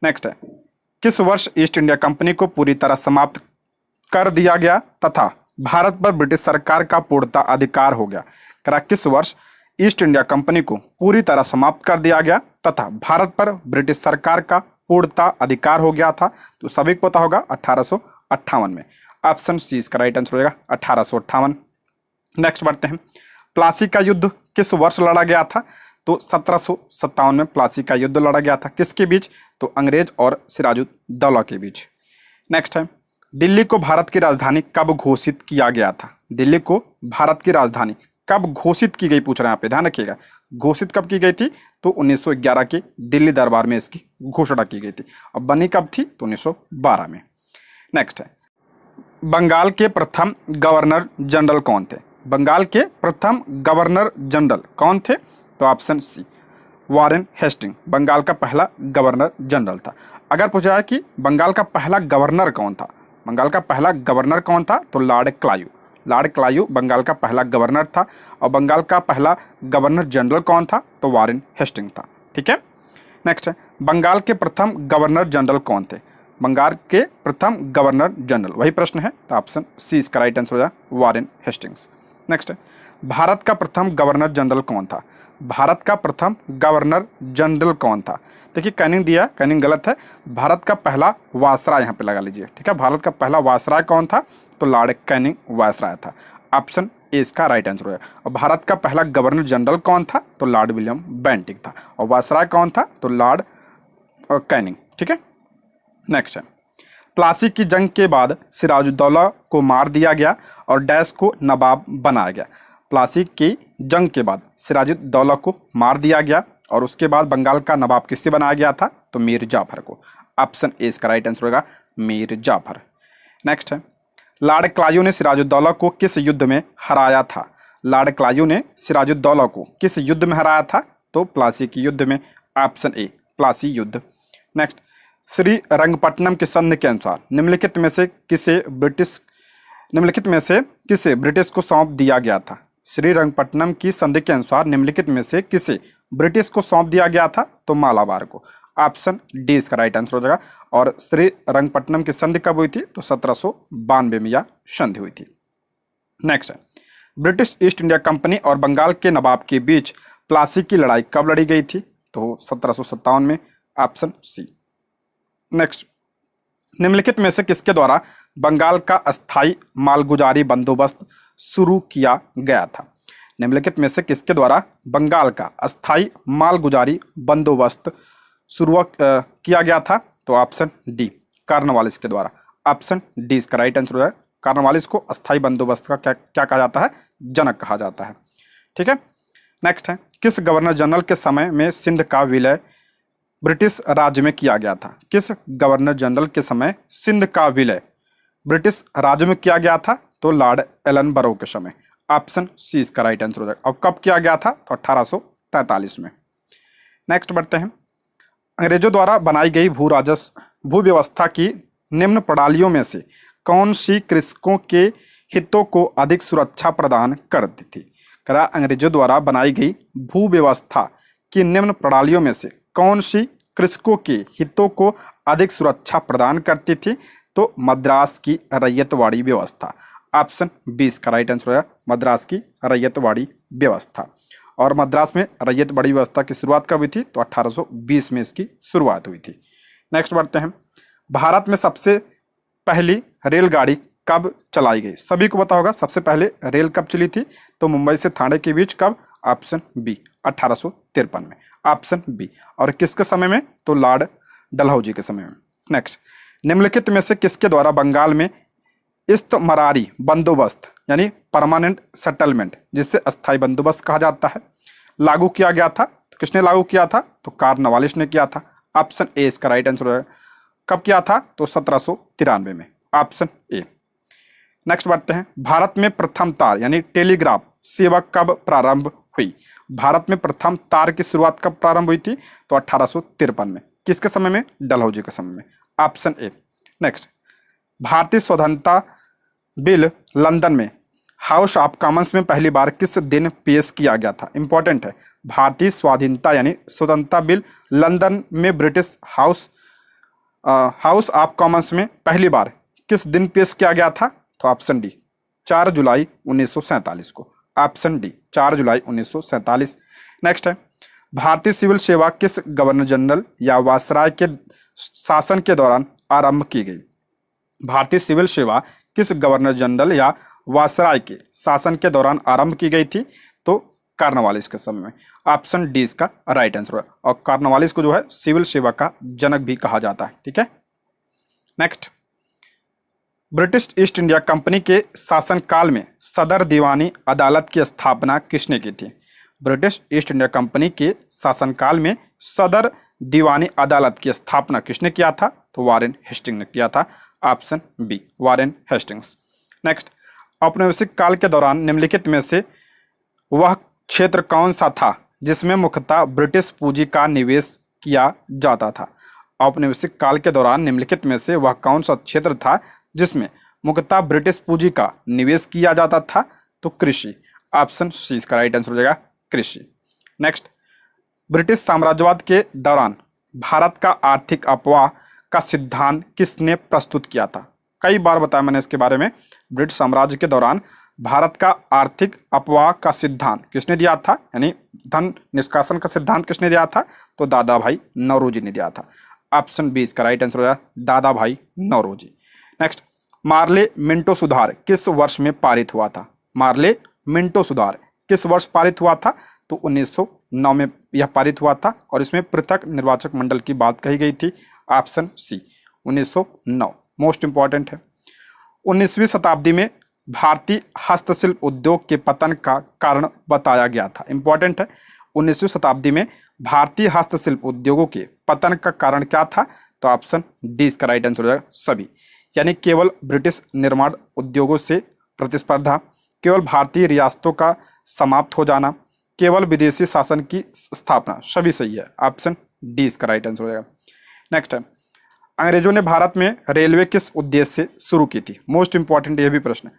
नेक्स्ट है, किस वर्ष ईस्ट इंडिया कंपनी को पूरी तरह समाप्त कर दिया गया तथा भारत पर ब्रिटिश सरकार का पूर्णतः अधिकार हो गया? करा किस वर्ष ईस्ट इंडिया कंपनी को पूरी तरह समाप्त कर दिया गया तथा भारत पर ब्रिटिश सरकार का पूर्णतः अधिकार हो गया था? तो सभी को पता होगा, 1858 में। ऑप्शन सी इसका राइट आंसर हो जाएगा, 1858। नेक्स्ट बढ़ते हैं, प्लासी का युद्ध किस वर्ष लड़ा गया था? तो 1757 में प्लासी का युद्ध लड़ा गया था। किसके बीच? तो अंग्रेज और सिराजुद्दौला के बीच। नेक्स्ट है, दिल्ली को भारत की राजधानी कब घोषित किया गया था? दिल्ली को भारत की राजधानी कब घोषित की गई, पूछ रहे हैं यहाँ पे, ध्यान रखिएगा। घोषित कब की गई थी? तो 1911 के दिल्ली दरबार में इसकी घोषणा की गई थी। अब बनी कब थी? तो 1912 में। नेक्स्ट है, बंगाल के प्रथम गवर्नर जनरल कौन थे? बंगाल के प्रथम गवर्नर जनरल कौन थे? तो option C, Warren Hasting Bengal का पहला गवर्नर जनरल था। अगर पूछा है कि बंगाल का पहला गवर्नर कौन था, बंगाल का पहला गवर्नर कौन था? तो Lord Clive. Lord Clive Bengal का पहला गवर्नर था। और बंगाल का पहला गवर्नर जनरल कौन था? तो वारेन हेस्टिंग था। ठीक है, नेक्स्ट है, बंगाल के प्रथम गवर्नर जनरल कौन थे? बंगाल के प्रथम गवर्नर जनरल, वही प्रश्न है, तो ऑप्शन सी इसका राइट आंसर हो जाए, वारेन हेस्टिंग्स। नेक्स्ट है, भारत का प्रथम गवर्नर जनरल कौन था? भारत का प्रथम गवर्नर जनरल कौन था? देखिए कैनिंग दिया, कैनिंग गलत है। भारत का पहला वायसराय यहाँ पे लगा लीजिए। ठीक है, भारत का पहला वायसराय कौन था? तो लॉर्ड कैनिंग वायसराय था। ऑप्शन ए इसका राइट आंसर है। और भारत का पहला गवर्नर जनरल कौन था? तो लॉर्ड विलियम बेंटिक था। और वायसराय कौन था? तो लॉर्ड कैनिंग। ठीक है, नेक्स्ट है, प्लासी की जंग के बाद सिराजुद्दौला को मार दिया गया और डैश को नवाब बनाया गया। प्लासी की जंग के बाद सिराजुद्दौला को मार दिया गया और उसके बाद बंगाल का नवाब किससे बनाया गया था? तो मीर जाफर को। ऑप्शन ए इसका राइट आंसर होगा, मीर जाफर। नेक्स्ट है, लॉर्ड क्लाइव ने सिराजुद्दौला को किस युद्ध में हराया था? लॉर्ड क्लाइव ने सिराजुद्दौला को किस युद्ध में हराया था? तो प्लासी की युद्ध में। ऑप्शन ए प्लासी युद्ध। नेक्स्ट, श्री रंगपट्टनम की संधि के अनुसार निम्नलिखित में से किसे ब्रिटिश को सौंप दिया गया था? श्री रंगपट्टनम की संधि के अनुसार निम्नलिखित में से किसे ब्रिटिश को सौंप दिया गया था? तो मालाबार को। ऑप्शन डी इसका राइट आंसर हो जाएगा। और श्री रंगपट्टनम की संधि कब हुई थी? तो 1792 में यह संधि हुई थी। नेक्स्ट है, ब्रिटिश ईस्ट इंडिया कंपनी और बंगाल के नवाब के बीच प्लासी की लड़ाई कब लड़ी गई थी? तो 1757 में। Option C. नेक्स्ट, निम्नलिखित में से किसके द्वारा बंगाल का अस्थायी मालगुजारी बंदोबस्त शुरू किया गया था? निम्नलिखित में से किसके द्वारा बंगाल का अस्थायी मालगुजारी बंदोबस्त शुरू किया गया था? तो ऑप्शन डी कॉर्नवालिस के द्वारा। ऑप्शन डी इसका राइट आंसर है। कॉर्नवालिस को अस्थायी बंदोबस्त का क्या कहा जाता है? जनक कहा जाता है। ठीक है, नेक्स्ट है, किस गवर्नर जनरल के समय में सिंध का विलय ब्रिटिश राज्य में किया गया था? किस गवर्नर जनरल के समय सिंध का विलय ब्रिटिश राज्य में किया गया था? तो लॉर्ड एलन बरो के समय। ऑप्शन सी इसका राइट आंसर हो जाएगा। अब कब किया गया था? तो 1843 में। नेक्स्ट बढ़ते हैं, अंग्रेजों द्वारा बनाई गई भू व्यवस्था की निम्न प्रणालियों में से कौन सी कृषकों के हितों को अधिक सुरक्षा प्रदान करती थी? करा अंग्रेजों द्वारा बनाई गई भू व्यवस्था की निम्न प्रणालियों में से कौन सी कृषकों के हितों को अधिक सुरक्षा प्रदान करती थी? तो मद्रास की रैयतवाड़ी व्यवस्था। ऑप्शन बी इसका राइट आंसर है, मद्रास की रैयतवाड़ी व्यवस्था। और मद्रास में रैयतवाड़ी व्यवस्था की शुरुआत कब हुई थी? तो 1820 में इसकी शुरुआत हुई थी। नेक्स्ट बढ़ते हैं, भारत में सबसे पहली रेलगाड़ी कब चलाई गई? सभी को पता होगा सबसे पहले रेल कब चली थी? तो मुंबई से थाने के बीच कब? ऑप्शन बी 1853 में। Option B. और किसके समय में? तो लॉर्ड डलहौजी के समय में। नेक्स्ट, निम्नलिखित में से किसके द्वारा बंगाल में इस्तमरारी बंदोबस्त यानी परमानेंट सेटलमेंट, जिससे अस्थायी बंदोबस्त कहा जाता है, लागू किया गया था? तो किसने लागू किया था? तो कॉर्नवालिस ने किया था। ऑप्शन ए इसका राइट आंसर है। कब किया था? तो 1793 में। Option A. नेक्स्ट बढ़ते हैं, भारत में प्रथम तार यानी टेलीग्राफ सेवा कब प्रारंभ हुई? भारत में प्रथम तार की शुरुआत कब प्रारंभ हुई थी? तो 1853 में। किसके समय में? डलहौजी के समय में। Option A. नेक्स्ट, भारतीय स्वतंत्रता बिल लंदन में हाउस ऑफ कॉमन्स में पहली बार किस दिन पेश किया गया था? इंपॉर्टेंट है, भारतीय स्वाधीनता यानी स्वतंत्रता बिल लंदन में ब्रिटिश हाउस ऑफ कॉमन्स में पहली बार किस दिन पेश किया गया था? तो ऑप्शन डी 4 जुलाई 1947 को। ऑप्शन डी 4 जुलाई 1947। नेक्स्ट है, भारतीय सिविल सेवा किस गवर्नर जनरल या वायसराय के शासन के दौरान आरंभ की गई? भारतीय सिविल सेवा किस गवर्नर जनरल या वायसराय के शासन के दौरान आरंभ की गई थी? तो कॉर्नवालिस के समय में। ऑप्शन डी इसका राइट आंसर है। और कॉर्नवालिस को जो है सिविल सेवा का जनक भी कहा जाता है। ठीक है, next, British east India company के शासनकाल में सदर दीवानी अदालत की स्थापना किसने की थी? ब्रिटिश ईस्ट इंडिया कंपनी के शासनकाल में सदर दीवानी अदालत की स्थापना किसने किया था? तो वारेन हेस्टिंग्स ने किया था। Option B Warren Hastings. Next, औपनिवेशिक काल के दौरान निम्नलिखित में से वह क्षेत्र कौन सा था जिसमें मुख्यतः ब्रिटिश पूंजी का निवेश किया जाता था? औपनिवेशिक काल के दौरान निम्नलिखित में से वह कौन सा क्षेत्र था जिसमें मुख्यतः ब्रिटिश पूंजी का निवेश किया जाता था? तो कृषि। ऑप्शन सी इसका राइट आंसर हो जाएगा, कृषि। नेक्स्ट, ब्रिटिश साम्राज्यवाद के दौरान भारत का आर्थिक अपवाह का सिद्धांत किसने प्रस्तुत किया था? कई बार बताया मैंने इसके बारे में। ब्रिटिश साम्राज्य के दौरान भारत का आर्थिक अपवाह का सिद्धांत किसने दिया था, यानी धन निष्कासन का सिद्धांत किसने दिया था? तो दादा भाई नौरोजी ने दिया था। ऑप्शन बी इसका राइट आंसर हो जाएगा, दादा भाई नौरोजी। नेक्स्ट, मार्ले मिंटो सुधार किस वर्ष में पारित हुआ था? मार्ले मिंटो सुधार किस वर्ष पारित हुआ था? तो 1909 में यह पारित हुआ था और इसमें पृथक निर्वाचक मंडल की बात कही गई थी। ऑप्शन सी 1909 मोस्ट इंपॉर्टेंट है। 19वीं शताब्दी में भारतीय हस्तशिल्प उद्योग के पतन का कारण बताया गया था। इंपॉर्टेंट है। 19वीं शताब्दी में भारतीय हस्तशिल्प उद्योगों के पतन का कारण क्या था? तो ऑप्शन डी इसका राइट आंसर हो जाएगा सभी। यानी केवल ब्रिटिश निर्माण उद्योगों से प्रतिस्पर्धा, केवल भारतीय रियासतों का समाप्त हो जाना, केवल विदेशी शासन की स्थापना, सभी सही है। ऑप्शन डी इसका राइट आंसर हो जाएगा। नेक्स्ट है, अंग्रेजों ने भारत में रेलवे किस उद्देश्य से शुरू की थी? मोस्ट इंपॉर्टेंट यह भी प्रश्न।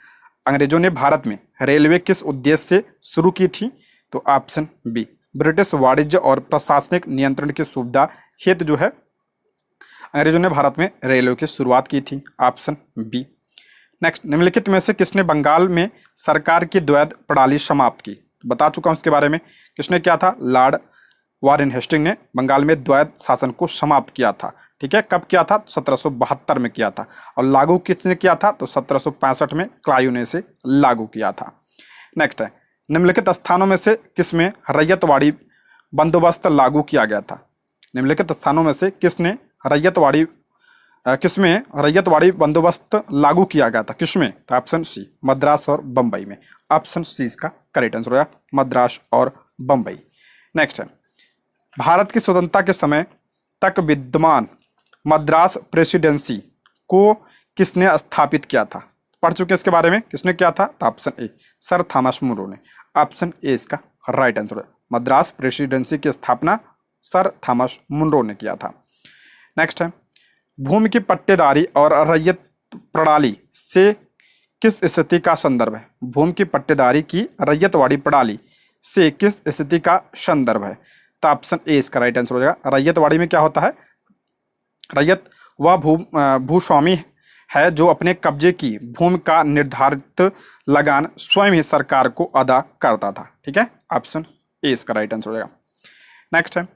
अंग्रेजों ने भारत में रेलवे किस उद्देश्य से शुरू की थी? तो ऑप्शन बी ब्रिटिश वाणिज्य और प्रशासनिक नियंत्रण की सुविधा हेतु जो है अंग्रेजों ने भारत में रेलवे की शुरुआत की थी। Option B. नेक्स्ट, निम्नलिखित में से किसने बंगाल में सरकार की द्वैध प्रणाली समाप्त की? बता चुका हूं इसके बारे में। किसने किया था? लॉर्ड वारेन हेस्टिंग ने बंगाल में द्वैध शासन को समाप्त किया था। ठीक है, कब किया था? 1772 में किया था। और लागू किसने किया था? तो 1765 में क्लाइव ने इसे लागू किया था। नेक्स्ट है, निम्नलिखित स्थानों में से किसमें रैयतवाड़ी बंदोबस्त लागू किया गया था? निम्नलिखित स्थानों में से किसमें रैयतवाड़ी बंदोबस्त लागू किया गया था? किसमें? तो ऑप्शन सी मद्रास और बंबई में। ऑप्शन सी इसका करेक्ट आंसर होगा, मद्रास और बंबई। नेक्स्ट है, भारत की स्वतंत्रता के समय तक विद्यमान मद्रास प्रेसिडेंसी को किसने स्थापित किया था? पढ़ चुके इसके बारे में। किसने किया था? तो option A sir Thomas Munro ने। ऑप्शन ए इसका राइट आंसर है। मद्रास प्रेसिडेंसी की स्थापना सर थॉमस मुनरो ने किया था। नेक्स्ट है, भूमि की पट्टेदारी और रैयत प्रणाली से किस स्थिति का संदर्भ है? भूमि की पट्टेदारी की रैयतवाड़ी प्रणाली से किस स्थिति का संदर्भ है? तो ऑप्शन ए इसका राइट आंसर हो जाएगा। रैयतवाड़ी में क्या होता है? रैयत वह भूस्वामी है जो अपने कब्जे की भूमि का निर्धारित लगान स्वयं ही सरकार को अदा करता था। ठीक है, ऑप्शन ए इसका राइट आंसर हो जाएगा। नेक्स्ट है,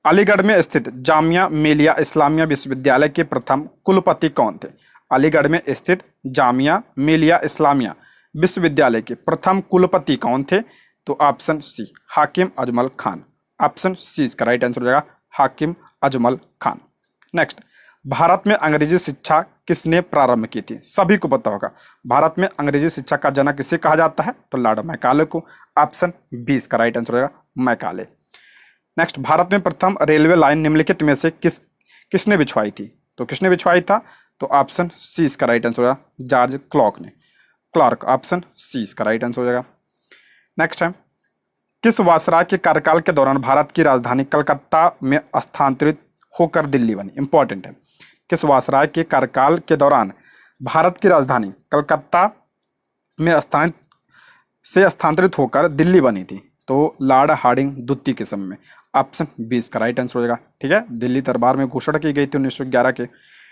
अलीगढ़ में स्थित जामिया मिलिया इस्लामिया विश्वविद्यालय के प्रथम कुलपति कौन थे? अलीगढ़ में स्थित जामिया मिलिया इस्लामिया विश्वविद्यालय के प्रथम कुलपति कौन थे? तो ऑप्शन सी हाकिम अजमल खान। ऑप्शन सी इसका राइट आंसर हो जाएगा, हाकिम अजमल खान। नेक्स्ट, भारत में अंग्रेजी शिक्षा किसने प्रारंभ की थी? सभी को पता होगा। भारत में अंग्रेजी शिक्षा का जनक किसे कहा जाता है? तो लॉर्ड मैकाले को। ऑप्शन बी इसका राइट आंसर हो जाएगा, मैकाले। नेक्स्ट, भारत में प्रथम रेलवे लाइन निम्नलिखित में से किसने बिछवाई थी? तो किसने बिछवाई था? तो ऑप्शन सी इसका राइट आंसर हो जाएगा, जॉर्ज क्लार्क। ऑप्शन सी इसका राइट आंसर हो जाएगा। नेक्स्ट है, किस वायसराय के कार्यकाल के दौरान भारत की राजधानी कलकत्ता में स्थानांतरित होकर दिल्ली बनी? इंपॉर्टेंट है। किस वायसराय के कार्यकाल के दौरान भारत की राजधानी कलकत्ता में स्थानांतरित होकर दिल्ली बनी थी? तो लॉर्ड हार्डिंग द्वितीय के समय में। ऑप्शन बी इसका राइट आंसर हो जाएगा। ठीक है, दिल्ली दरबार में घोषणा की गई थी 1911 के।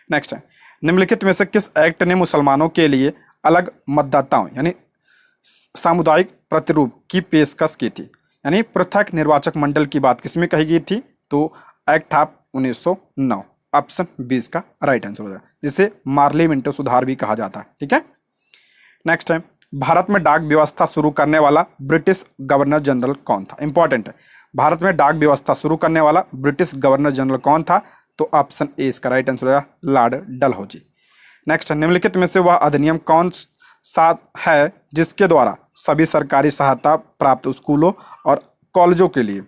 नेक्स्ट है, निम्नलिखित में से किस एक्ट ने मुसलमानों के लिए अलग मतदाताओं यानी सामुदायिक प्रतिरूप की पेशकश की थी? यानी पृथक निर्वाचक मंडल की बात किसमें कही गई थी? तो एक्ट ऑफ 1909। ऑप्शन बी इसका राइट आंसर हो जाएगा, जिसे मार्ली मिंटो सुधार भी कहा जाता है। ठीक है, नेक्स्ट है, भारत में डाक व्यवस्था शुरू करने वाला ब्रिटिश गवर्नर जनरल कौन था? इंपॉर्टेंट है। भारत में डाक व्यवस्था शुरू करने वाला ब्रिटिश गवर्नर जनरल कौन था? तो ऑप्शन ए इसका राइट आंसर होगा, लॉर्ड डलहौजी। नेक्स्ट है, निम्नलिखित में से वह अधिनियम कौन सा है जिसके द्वारा सभी सरकारी सहायता प्राप्त स्कूलों और कॉलेजों के लिए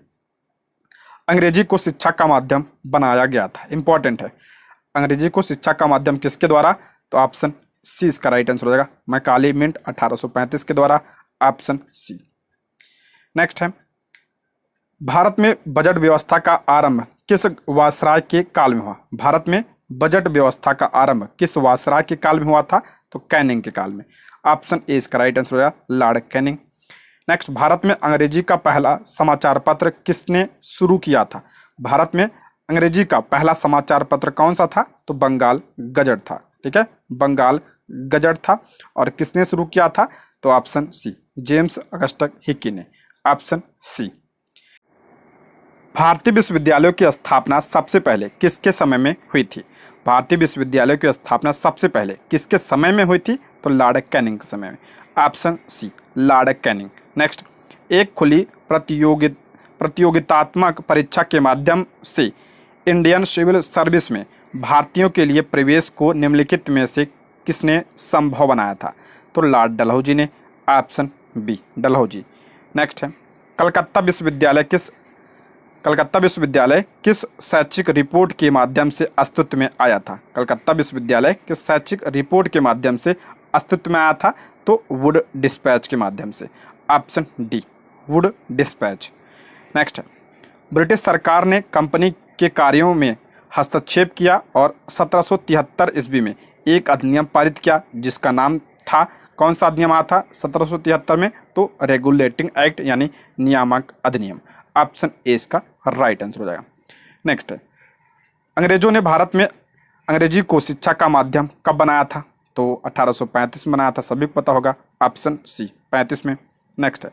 अंग्रेजी को शिक्षा का माध्यम बनाया गया था? इंपॉर्टेंट है। अंग्रेजी को शिक्षा का माध्यम किसके द्वारा? तो ऑप्शन सी इसका राइट आंसर हो जाएगा, मैकाले मिंट 1835 के द्वारा। Option C. नेक्स्ट है, भारत में बजट व्यवस्था का आरंभ किस वायसराय के काल में हुआ? भारत में बजट व्यवस्था का आरंभ किस वायसराय के काल में हुआ था? तो कैनिंग के काल में। ऑप्शन ए इसका राइट आंसर हो जाएगा, लॉर्ड कैनिंग। नेक्स्ट, भारत में अंग्रेजी का पहला समाचार पत्र किसने शुरू किया था? भारत में अंग्रेजी का पहला समाचार पत्र कौन सा था? तो बंगाल गजट था। ठीक है, बंगाल गजट था। और किसने शुरू किया था? तो option C James Augustus Hicky ने। Option C. भारतीय विश्वविद्यालयों की स्थापना सबसे पहले किसके समय में हुई थी? भारतीय विश्वविद्यालयों की स्थापना सबसे पहले किसके समय में हुई थी? तो लॉर्ड कैनिंग के समय में। Option C Lord Canning. Next, एक खुली प्रतियोगितात्मक परीक्षा के माध्यम से इंडियन सिविल सर्विस में भारतीयों के लिए प्रवेश को निम्नलिखित में से किसने संभव बनाया था? तो लॉर्ड डलहौजी ने, ऑप्शन बी डलहौजी। नेक्स्ट है, कलकत्ता विश्वविद्यालय किस शैक्षिक रिपोर्ट के माध्यम से अस्तित्व में आया था? कलकत्ता विश्वविद्यालय किस शैक्षिक रिपोर्ट के माध्यम से अस्तित्व में आया था? तो वुड डिस्पैच के माध्यम से, option D Wood dispatch. Next है, ब्रिटिश सरकार ने कंपनी के कार्यों में हस्तक्षेप किया और 1773 ईस्वी में एक अधिनियम पारित किया जिसका नाम था, कौन सा अधिनियम आया था 1773 में? तो रेगुलेटिंग एक्ट यानी नियामक अधिनियम, ऑप्शन ए इसका राइट आंसर हो जाएगा। नेक्स्ट है, अंग्रेजों ने भारत में अंग्रेजी को शिक्षा का माध्यम कब बनाया था? तो 1835 में बनाया था, सभी को पता होगा, ऑप्शन सी 35 में। नेक्स्ट है,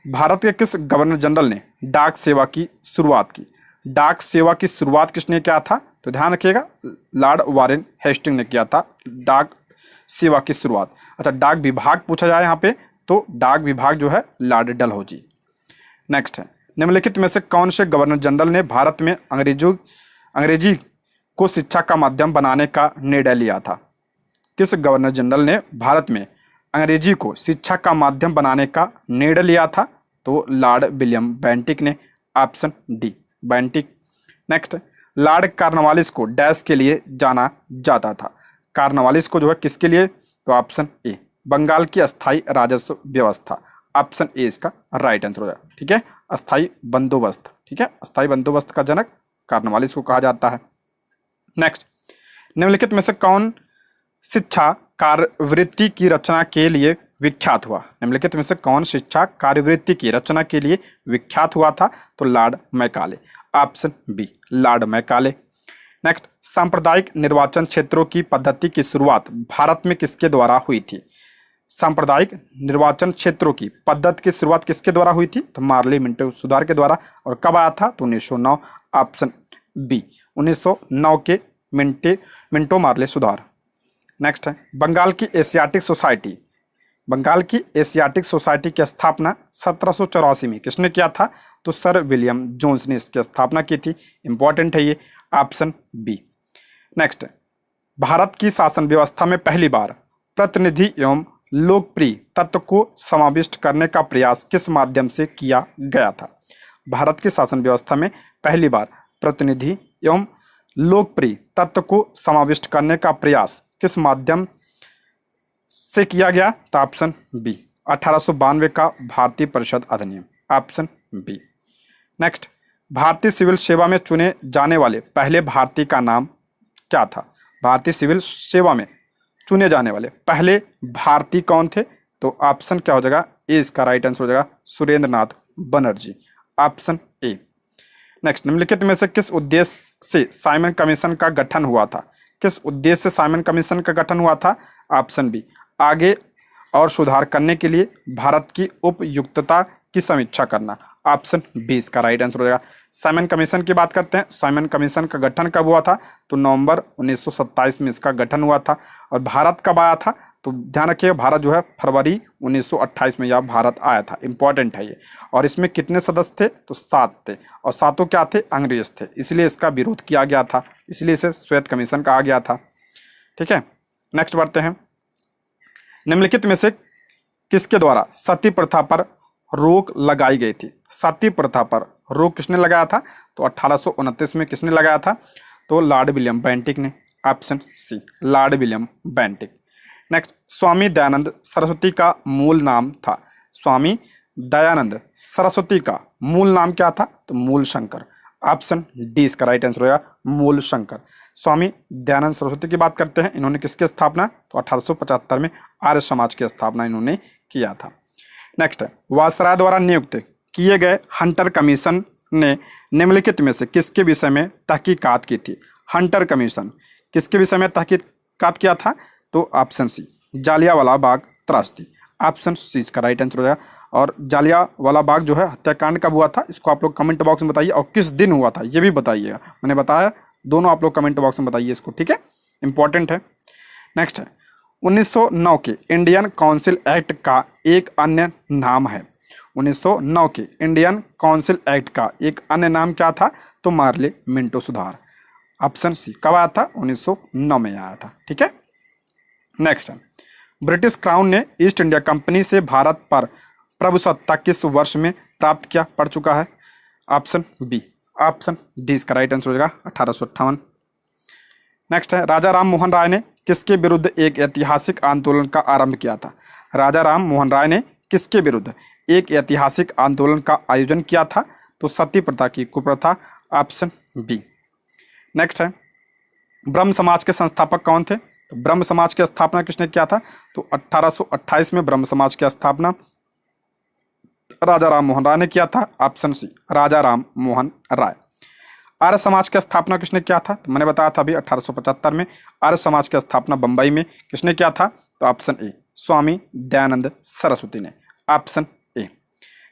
भारत के किस गवर्नर जनरल ने डाक सेवा की शुरुआत की? डाक सेवा की शुरुआत किसने किया था? तो ध्यान रखिएगा, लॉर्ड वारेन हेस्टिंग ने किया था डाक सेवा की शुरुआत। अच्छा, डाक विभाग पूछा जाए यहाँ पे, तो डाक विभाग जो है लॉर्ड डलहौजी। नेक्स्ट है, निम्नलिखित में से कौन से गवर्नर जनरल ने भारत में अंग्रेजी को शिक्षा का माध्यम बनाने का निर्णय लिया था? किस गवर्नर जनरल ने भारत में अंग्रेजी को शिक्षा का माध्यम बनाने का निर्णय लिया था? तो लॉर्ड विलियम बेंटिक ने, option D Bentinck. Next, Lord Cornwallis को डैश के लिए जाना जाता था? कॉर्नवालिस को जो है किसके लिए? तो ऑप्शन ए बंगाल की अस्थायी राजस्व व्यवस्था, ऑप्शन ए इसका राइट आंसर हो जाएगा। ठीक है, अस्थायी बंदोबस्त, ठीक है, अस्थायी बंदोबस्त का जनक कॉर्नवालिस को कहा जाता है। नेक्स्ट, निम्नलिखित में से कौन शिक्षा कार्यवृत्ति की रचना के लिए विख्यात हुआ? निम्नलिखित में से कौन शिक्षा कार्यवृत्ति की रचना के लिए विख्यात हुआ था? तो Lord Macaulay, option B Lord Macaulay. Next, सांप्रदायिक निर्वाचन क्षेत्रों की पद्धति की शुरुआत भारत में किसके द्वारा हुई थी? सांप्रदायिक निर्वाचन क्षेत्रों की पद्धति की शुरुआत किसके द्वारा हुई थी? तो मार्ली मिंटो सुधार के द्वारा। और कब आया था? तो 1909, ऑप्शन बी 1909 के मिंटो मार्ले सुधार। नेक्स्ट है, बंगाल की एशियाटिक सोसाइटी की स्थापना 1784 में किसने किया था? तो सर विलियम जोन्स ने इसकी स्थापना की थी। इंपॉर्टेंट है ये, ऑप्शन बी। नेक्स्ट, भारत की शासन व्यवस्था में पहली बार प्रतिनिधि एवं लोकप्रिय तत्व को समाविष्ट करने का प्रयास किस माध्यम से किया गया था? भारत की शासन व्यवस्था में पहली बार प्रतिनिधि एवं लोकप्रिय तत्व को समाविष्ट करने का प्रयास किस माध्यम से किया गया? तो ऑप्शन बी 1892 का भारतीय परिषद अधिनियम, ऑप्शन बी। नेक्स्ट, भारतीय सिविल सेवा में चुने जाने वाले पहले भारतीय का नाम क्या था? भारतीय सिविल सेवा में चुने जाने वाले पहले भारतीय कौन थे? तो ऑप्शन क्या हो जाएगा? ए इसका राइट आंसर हो जाएगा, सुरेंद्र नाथ बनर्जी, ऑप्शन ए। नेक्स्ट, निम्नलिखित में से किस उद्देश्य से साइमन कमीशन का गठन हुआ था? किस उद्देश्य से साइमन कमीशन का गठन हुआ था? ऑप्शन बी आगे और सुधार करने के लिए भारत की उपयुक्तता की समीक्षा करना, ऑप्शन बी इसका राइट आंसर हो जाएगा। साइमन कमीशन की बात करते हैं। साइमन कमीशन का गठन कब हुआ था? तो नवंबर 1927 में इसका गठन हुआ था। और भारत कब आया था? तो ध्यान रखिएगा, भारत जो है फरवरी 1928 में यह भारत आया था। इंपॉर्टेंट है ये। और इसमें कितने सदस्य थे? तो 7 थे। और 7 क्या थे? अंग्रेज थे। इसलिए इसका विरोध किया गया था, इसलिए इसे श्वेत कमीशन कहा गया था। ठीक है, नेक्स्ट बढ़ते हैं। निम्नलिखित में से किसके द्वारा सती प्रथा पर रोक लगाई गई थी? सती प्रथा पर रोक किसने लगाया था? तो 1829 में किसने लगाया था? तो लॉर्ड विलियम बेंटिक ने, option C Lord William Bentinck. Next, Swami Dayanand Saraswati का मूल नाम था? स्वामी दयानंद सरस्वती का मूल नाम क्या था? तो मूल शंकर, ऑप्शन डी इसका राइट आंसर होगा, मूल शंकर। स्वामी दयानंद सरस्वती की बात करते हैं। इन्होंने किसकी स्थापना? तो 1875 में आर्य समाज की स्थापना इन्होंने किया था। नेक्स्ट है, वायसराय द्वारा नियुक्त किए गए हंटर कमीशन ने निम्नलिखित में से किसके विषय में तहकीकात की थी? हंटर कमीशन किसके विषय में तहकीकात किया था? तो ऑप्शन सी जालियांवाला बाग त्रासदी, ऑप्शन सी इसका राइट आंसर हो जाएगा। और जालियांवाला बाग जो है हत्याकांड कब हुआ था? इसको आप लोग कमेंट बॉक्स में बताइए, और किस दिन हुआ था ये भी बताइएगा। मैंने बताया दोनों, आप लोग कमेंट बॉक्स में बताइए इसको। ठीक है, इंपॉर्टेंट है। नेक्स्ट है, 1909 के इंडियन काउंसिल एक्ट का एक अन्य नाम है। 1909 के इंडियन काउंसिल एक्ट का एक अन्य नाम क्या था? तो मार्ले मिंटो सुधार। Option C. कब आया था? 1909 में आया था। ठीक है। नेक्स्ट है, ब्रिटिश क्राउन ने ईस्ट इंडिया कंपनी से भारत पर प्रभुसत्ता किस वर्ष में प्राप्त किया पड़ चुका है? Option B. ऑप्शन डी इसका राइट आंसर हो जाएगा 1858। नेक्स्ट है, राजा राम मोहन राय ने किसके विरुद्ध एक ऐतिहासिक आंदोलन का आरंभ किया था? राजा राम मोहन राय ने किसके विरुद्ध एक ऐतिहासिक आंदोलन का आयोजन किया था? तो सती प्रथा की कुप्रथा। Option B. नेक्स्ट है, ब्रह्म समाज के संस्थापक कौन थे? तो ब्रह्म समाज की स्थापना किसने किया था? तो 1828 में ब्रह्म समाज की स्थापना राजा राम मोहन राय ने किया था। Option C. राजा राम मोहन राय। आर्य समाज की स्थापना किसने किया था? तो मैंने बताया था अभी 1875 में। आर्य समाज की स्थापना बंबई में किसने किया था? तो ऑप्शन ए। स्वामी दयानंद सरस्वती ने। ऑप्शन ए।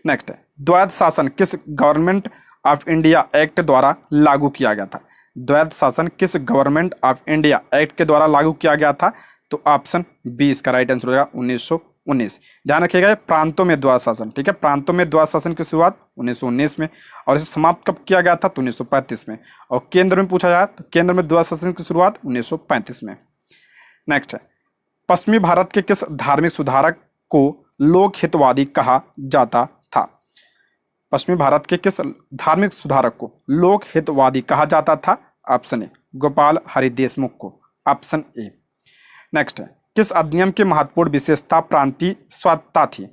नेक्स्ट है, द्वैध शासन किस गवर्नमेंट ऑफ इंडिया एक्ट द्वारा लागू किया गया था? द्वैध शासन किस गवर्नमेंट ऑफ इंडिया एक्ट के द्वारा लागू किया गया था? तो ऑप्शन बी इसका राइट आंसर होगा 1919। ध्यान रखिएगा, प्रांतों में द्वैध शासन। ठीक है, प्रांतों में द्वैध शासन की शुरुआत 1919 में, और इसे समाप्त कब किया गया था? तो 1935 में। और केंद्र में पूछा जाए तो केंद्र में द्वैध शासन की शुरुआत 1935 में। नेक्स्ट है, पश्चिमी भारत के किस धार्मिक सुधारक को लोक हितवादी कहा जाता था? पश्चिमी भारत के किस धार्मिक सुधारक को लोक हितवादी कहा जाता था? Option A. गोपाल हरि देशमुख को। ऑप्शन ए। नेक्स्ट है, किस अधिनियम की महत्वपूर्ण विशेषता प्रांतीय स्वायत्तता थी?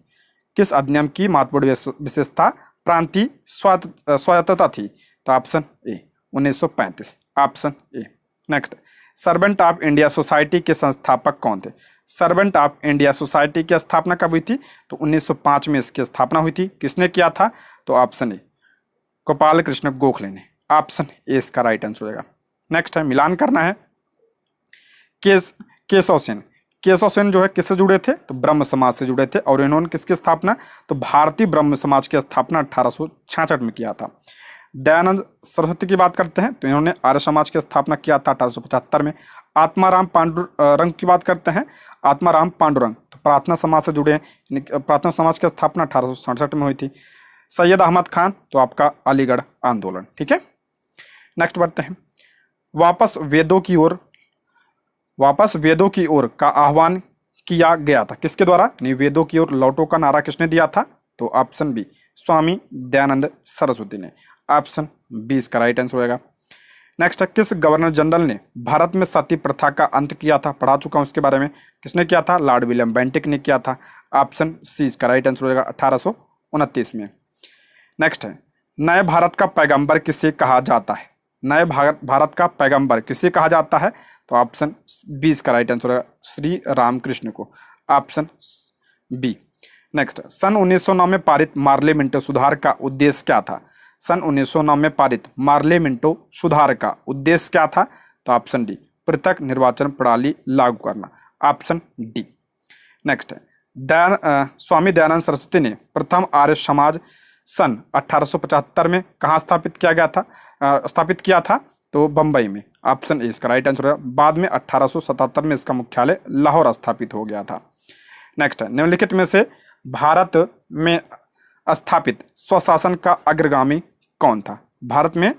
किस अधिनियम की महत्वपूर्ण विशेषता प्रांतीय स्वायत्तता थी? तो option A 1935। Option A. Next, servant of India society के संस्थापक कौन थे? सर्वेंट ऑफ इंडिया सोसाइटी की स्थापना कब हुई थी? तो 1905 में इसकी स्थापना हुई थी। किसने किया था? तो ऑप्शन ए। गोपाल कृष्ण गोखले ने। ऑप्शन ए इसका राइट आंसर होगा। नेक्स्ट है, मिलान करना है। केशव सेन। केशव सेन जो है किससे जुड़े थे? तो ब्रह्म समाज से जुड़े थे। और इन्होंने किसकी स्थापना? तो भारतीय ब्रह्म समाज की स्थापना 1866 में किया था। दयानंद सरस्वती की बात करते हैं तो इन्होंने आर्य समाज की स्थापना किया था 1875 में। आत्माराम पांडुरंग की बात करते हैं, आत्माराम पांडुरंग तो प्रार्थना समाज से जुड़े हैं। प्रार्थना समाज की स्थापना 1867 में हुई थी। सैयद अहमद खान तो आपका अलीगढ़ आंदोलन। ठीक है। नेक्स्ट बढ़ते हैं, वापस वेदों की ओर का आह्वान किया गया था किसके द्वारा? वेदों की ओर लौटो का नारा किसने दिया था? तो ऑप्शन बी। स्वामी दयानंद सरस्वती ने। ऑप्शन बी इसका राइट आंसर होगा। नेक्स्ट है, किस गवर्नर जनरल ने भारत में सती प्रथा का अंत किया था? पढ़ा चुका हूं उसके बारे में। किसने किया था? लॉर्ड विलियम बेंटिक ने किया था। ऑप्शन सी इसका राइट आंसर होगा 1829 में। नेक्स्ट है, नए भारत का पैगंबर किसे कहा जाता है? नए भारत का पैगंबर किसे कहा जाता है? तो ऑप्शन बी इसका राइट आंसर होगा श्री रामकृष्ण को। Option B. नेक्स्ट, सन 1909 में पारित मार्ले मिंटो सुधार का उद्देश्य क्या था? सन 1909 में पारित मार्ले मिंटो सुधार का उद्देश्य क्या था? तो ऑप्शन डी। पृथक निर्वाचन प्रणाली लागू करना। Option D. नेक्स्ट है, स्वामी दयानंद सरस्वती ने प्रथम आर्य समाज सन 1875 में कहाँ स्थापित किया था? तो बंबई में। ऑप्शन ए इसका राइट आंसर है। बाद में 1877 में इसका मुख्यालय लाहौर स्थापित हो गया था। नेक्स्ट है, निम्नलिखित में से भारत में स्थापित स्वशासन का अग्रगामी कौन था? भारत में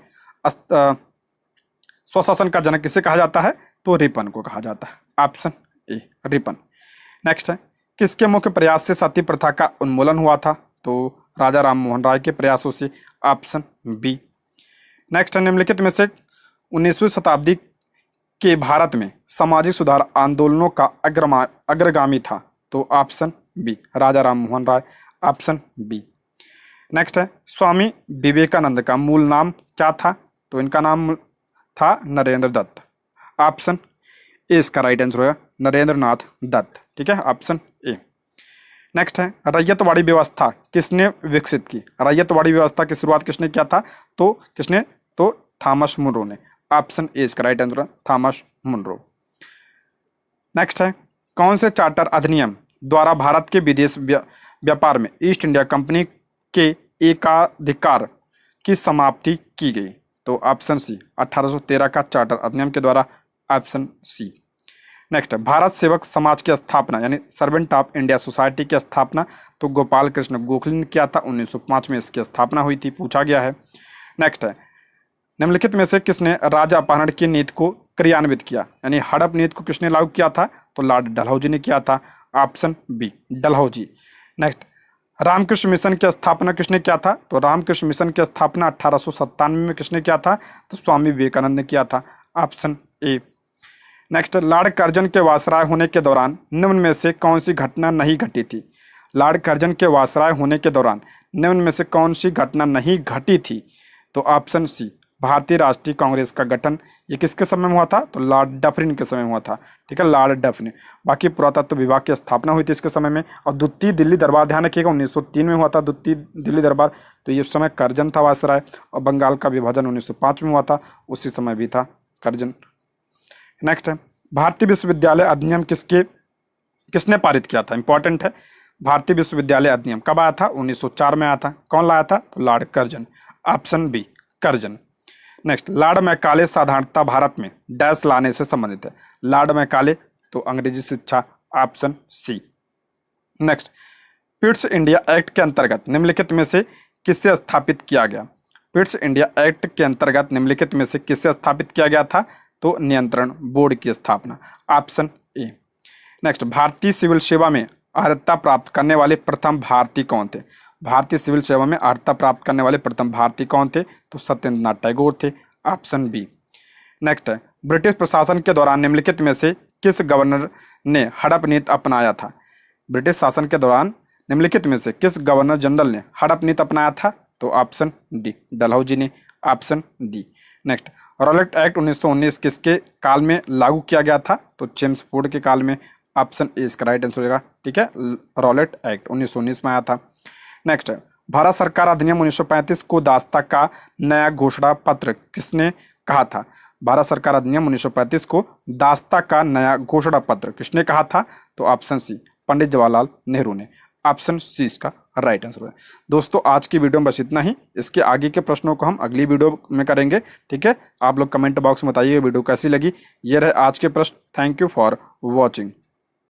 स्वशासन का जनक किसे कहा जाता है? तो रिपन को कहा जाता है। Option A Ripon. नेक्स्ट है, किसके मुख्य प्रयास से सती प्रथा का उन्मूलन हुआ था? तो राजा राम मोहन राय के प्रयासों से। Option B. नेक्स्ट है, निम्नलिखित में से 19वीं शताब्दी के भारत में सामाजिक सुधार आंदोलनों का अग्रगामी था? तो option B Raja Ram Mohan Roy. Option B. Next है, स्वामी विवेकानंद का मूल नाम क्या था? तो इनका नाम था नरेंद्र दत्त। ऑप्शन ए इसका राइट आंसर होगा नरेंद्र नाथ दत्त। ठीक है, ऑप्शन ए। नेक्स्ट है, रैयतवाड़ी व्यवस्था किसने विकसित की? रैयतवाड़ी व्यवस्था की शुरुआत किसने किया था? तो थॉमस मुनरो ने। ऑप्शन ए इसका राइट आंसर है थॉमस मुनरो। नेक्स्ट है, कौन से चार्टर अधिनियम द्वारा भारत के विदेश व्यापार में ईस्ट इंडिया कंपनी के एकाधिकार की समाप्ति की गई? तो ऑप्शन सी 1813 का चार्टर अधिनियम के द्वारा। Option C. नेक्स्ट, भारत सेवक समाज की स्थापना यानी सर्वेंट ऑफ इंडिया सोसाइटी की स्थापना तो गोपाल कृष्ण गोखले ने किया था। 1905 में इसकी स्थापना हुई थी, पूछा गया है। नेक्स्ट है, निम्नलिखित में से किसने राज्य अपहरण की नीति को क्रियान्वित किया, यानी हड़प नीति को किसने लागू किया था, तो लॉर्ड डलहौजी ने किया था। Option B Dalhousie. Next, Ramakrishna mission की स्थापना किसने किया था, तो रामकृष्ण मिशन की स्थापना 1897 में किसने किया था, तो स्वामी विवेकानंद ने किया था। ऑप्शन ए। नेक्स्ट, लॉर्ड कर्जन के वायसराय होने के दौरान निम्न में से कौन सी घटना नहीं घटी थी। लॉर्ड कर्जन के वायसराय होने के दौरान निम्न में से कौन सी घटना नहीं घटी थी, तो ऑप्शन सी भारतीय राष्ट्रीय कांग्रेस का गठन। ये किसके समय में हुआ था, तो लॉर्ड डफरिन के समय में हुआ था। ठीक है, लॉर्ड डफरिन। बाकी पुरातत्व विभाग की स्थापना हुई थी इसके समय में। और द्वितीय दिल्ली दरबार, ध्यान रखिएगा 1903 में हुआ था द्वितीय दिल्ली दरबार, तो ये उस समय कर्जन था वायसराय। और बंगाल का विभाजन 1905 में हुआ था, उसी समय भी था कर्जन। नेक्स्ट है, भारतीय विश्वविद्यालय अधिनियम किसने पारित किया था, इंपॉर्टेंट है। भारतीय विश्वविद्यालय अधिनियम कब आया था, 1904 में आया था। कौन लाया था, तो Lord Curzon. Option B Curzon. Next, Lord Macaulay साधारणता भारत में डैश लाने से संबंधित है। लॉर्ड मैकाले तो अंग्रेजी शिक्षा। Option C. Next, Pitt's India act के अंतर्गत निम्नलिखित में से किसे स्थापित किया गया। पिट्स इंडिया एक्ट के अंतर्गत निम्नलिखित में से किसे स्थापित किया गया था, तो नियंत्रण बोर्ड की स्थापना। Option A. नेक्स्ट, भारतीय सिविल सेवा में अर्हता प्राप्त करने वाले प्रथम भारतीय कौन थे। भारतीय सिविल सेवा में अर्हता प्राप्त करने वाले प्रथम भारतीय कौन थे, तो सत्येंद्र नाथ टैगोर थे। Option B. नेक्स्ट है, ब्रिटिश प्रशासन के दौरान निम्नलिखित में से किस गवर्नर ने हड़प नीति अपनाया था। ब्रिटिश शासन के दौरान निम्नलिखित में से किस गवर्नर जनरल ने हड़प नीति अपनाया था, तो ऑप्शन डी डलहौजी ने। Option D. Next, Rowlatt act 1919 किसके काल में लागू किया गया था, तो चेम्सफोर्ड के काल में। ऑप्शन ए इसका राइट आंसर होगा। ठीक है, रॉलेट एक्ट 1919 में आया था। नेक्स्ट है, भारत सरकार अधिनियम 1935 को दास्ता का नया घोषणा पत्र किसने कहा था। भारत सरकार अधिनियम 1935 को दास्ता का नया घोषणा पत्र किसने कहा था, तो ऑप्शन सी पंडित जवाहरलाल नेहरू ने। ऑप्शन सी इसका राइट आंसर है। दोस्तों, आज की वीडियो में बस इतना ही। इसके आगे के प्रश्नों को हम अगली वीडियो में करेंगे। ठीक है, आप लोग कमेंट बॉक्स में बताइए वीडियो कैसी लगी। ये रहे आज के प्रश्न। Thank you for watching.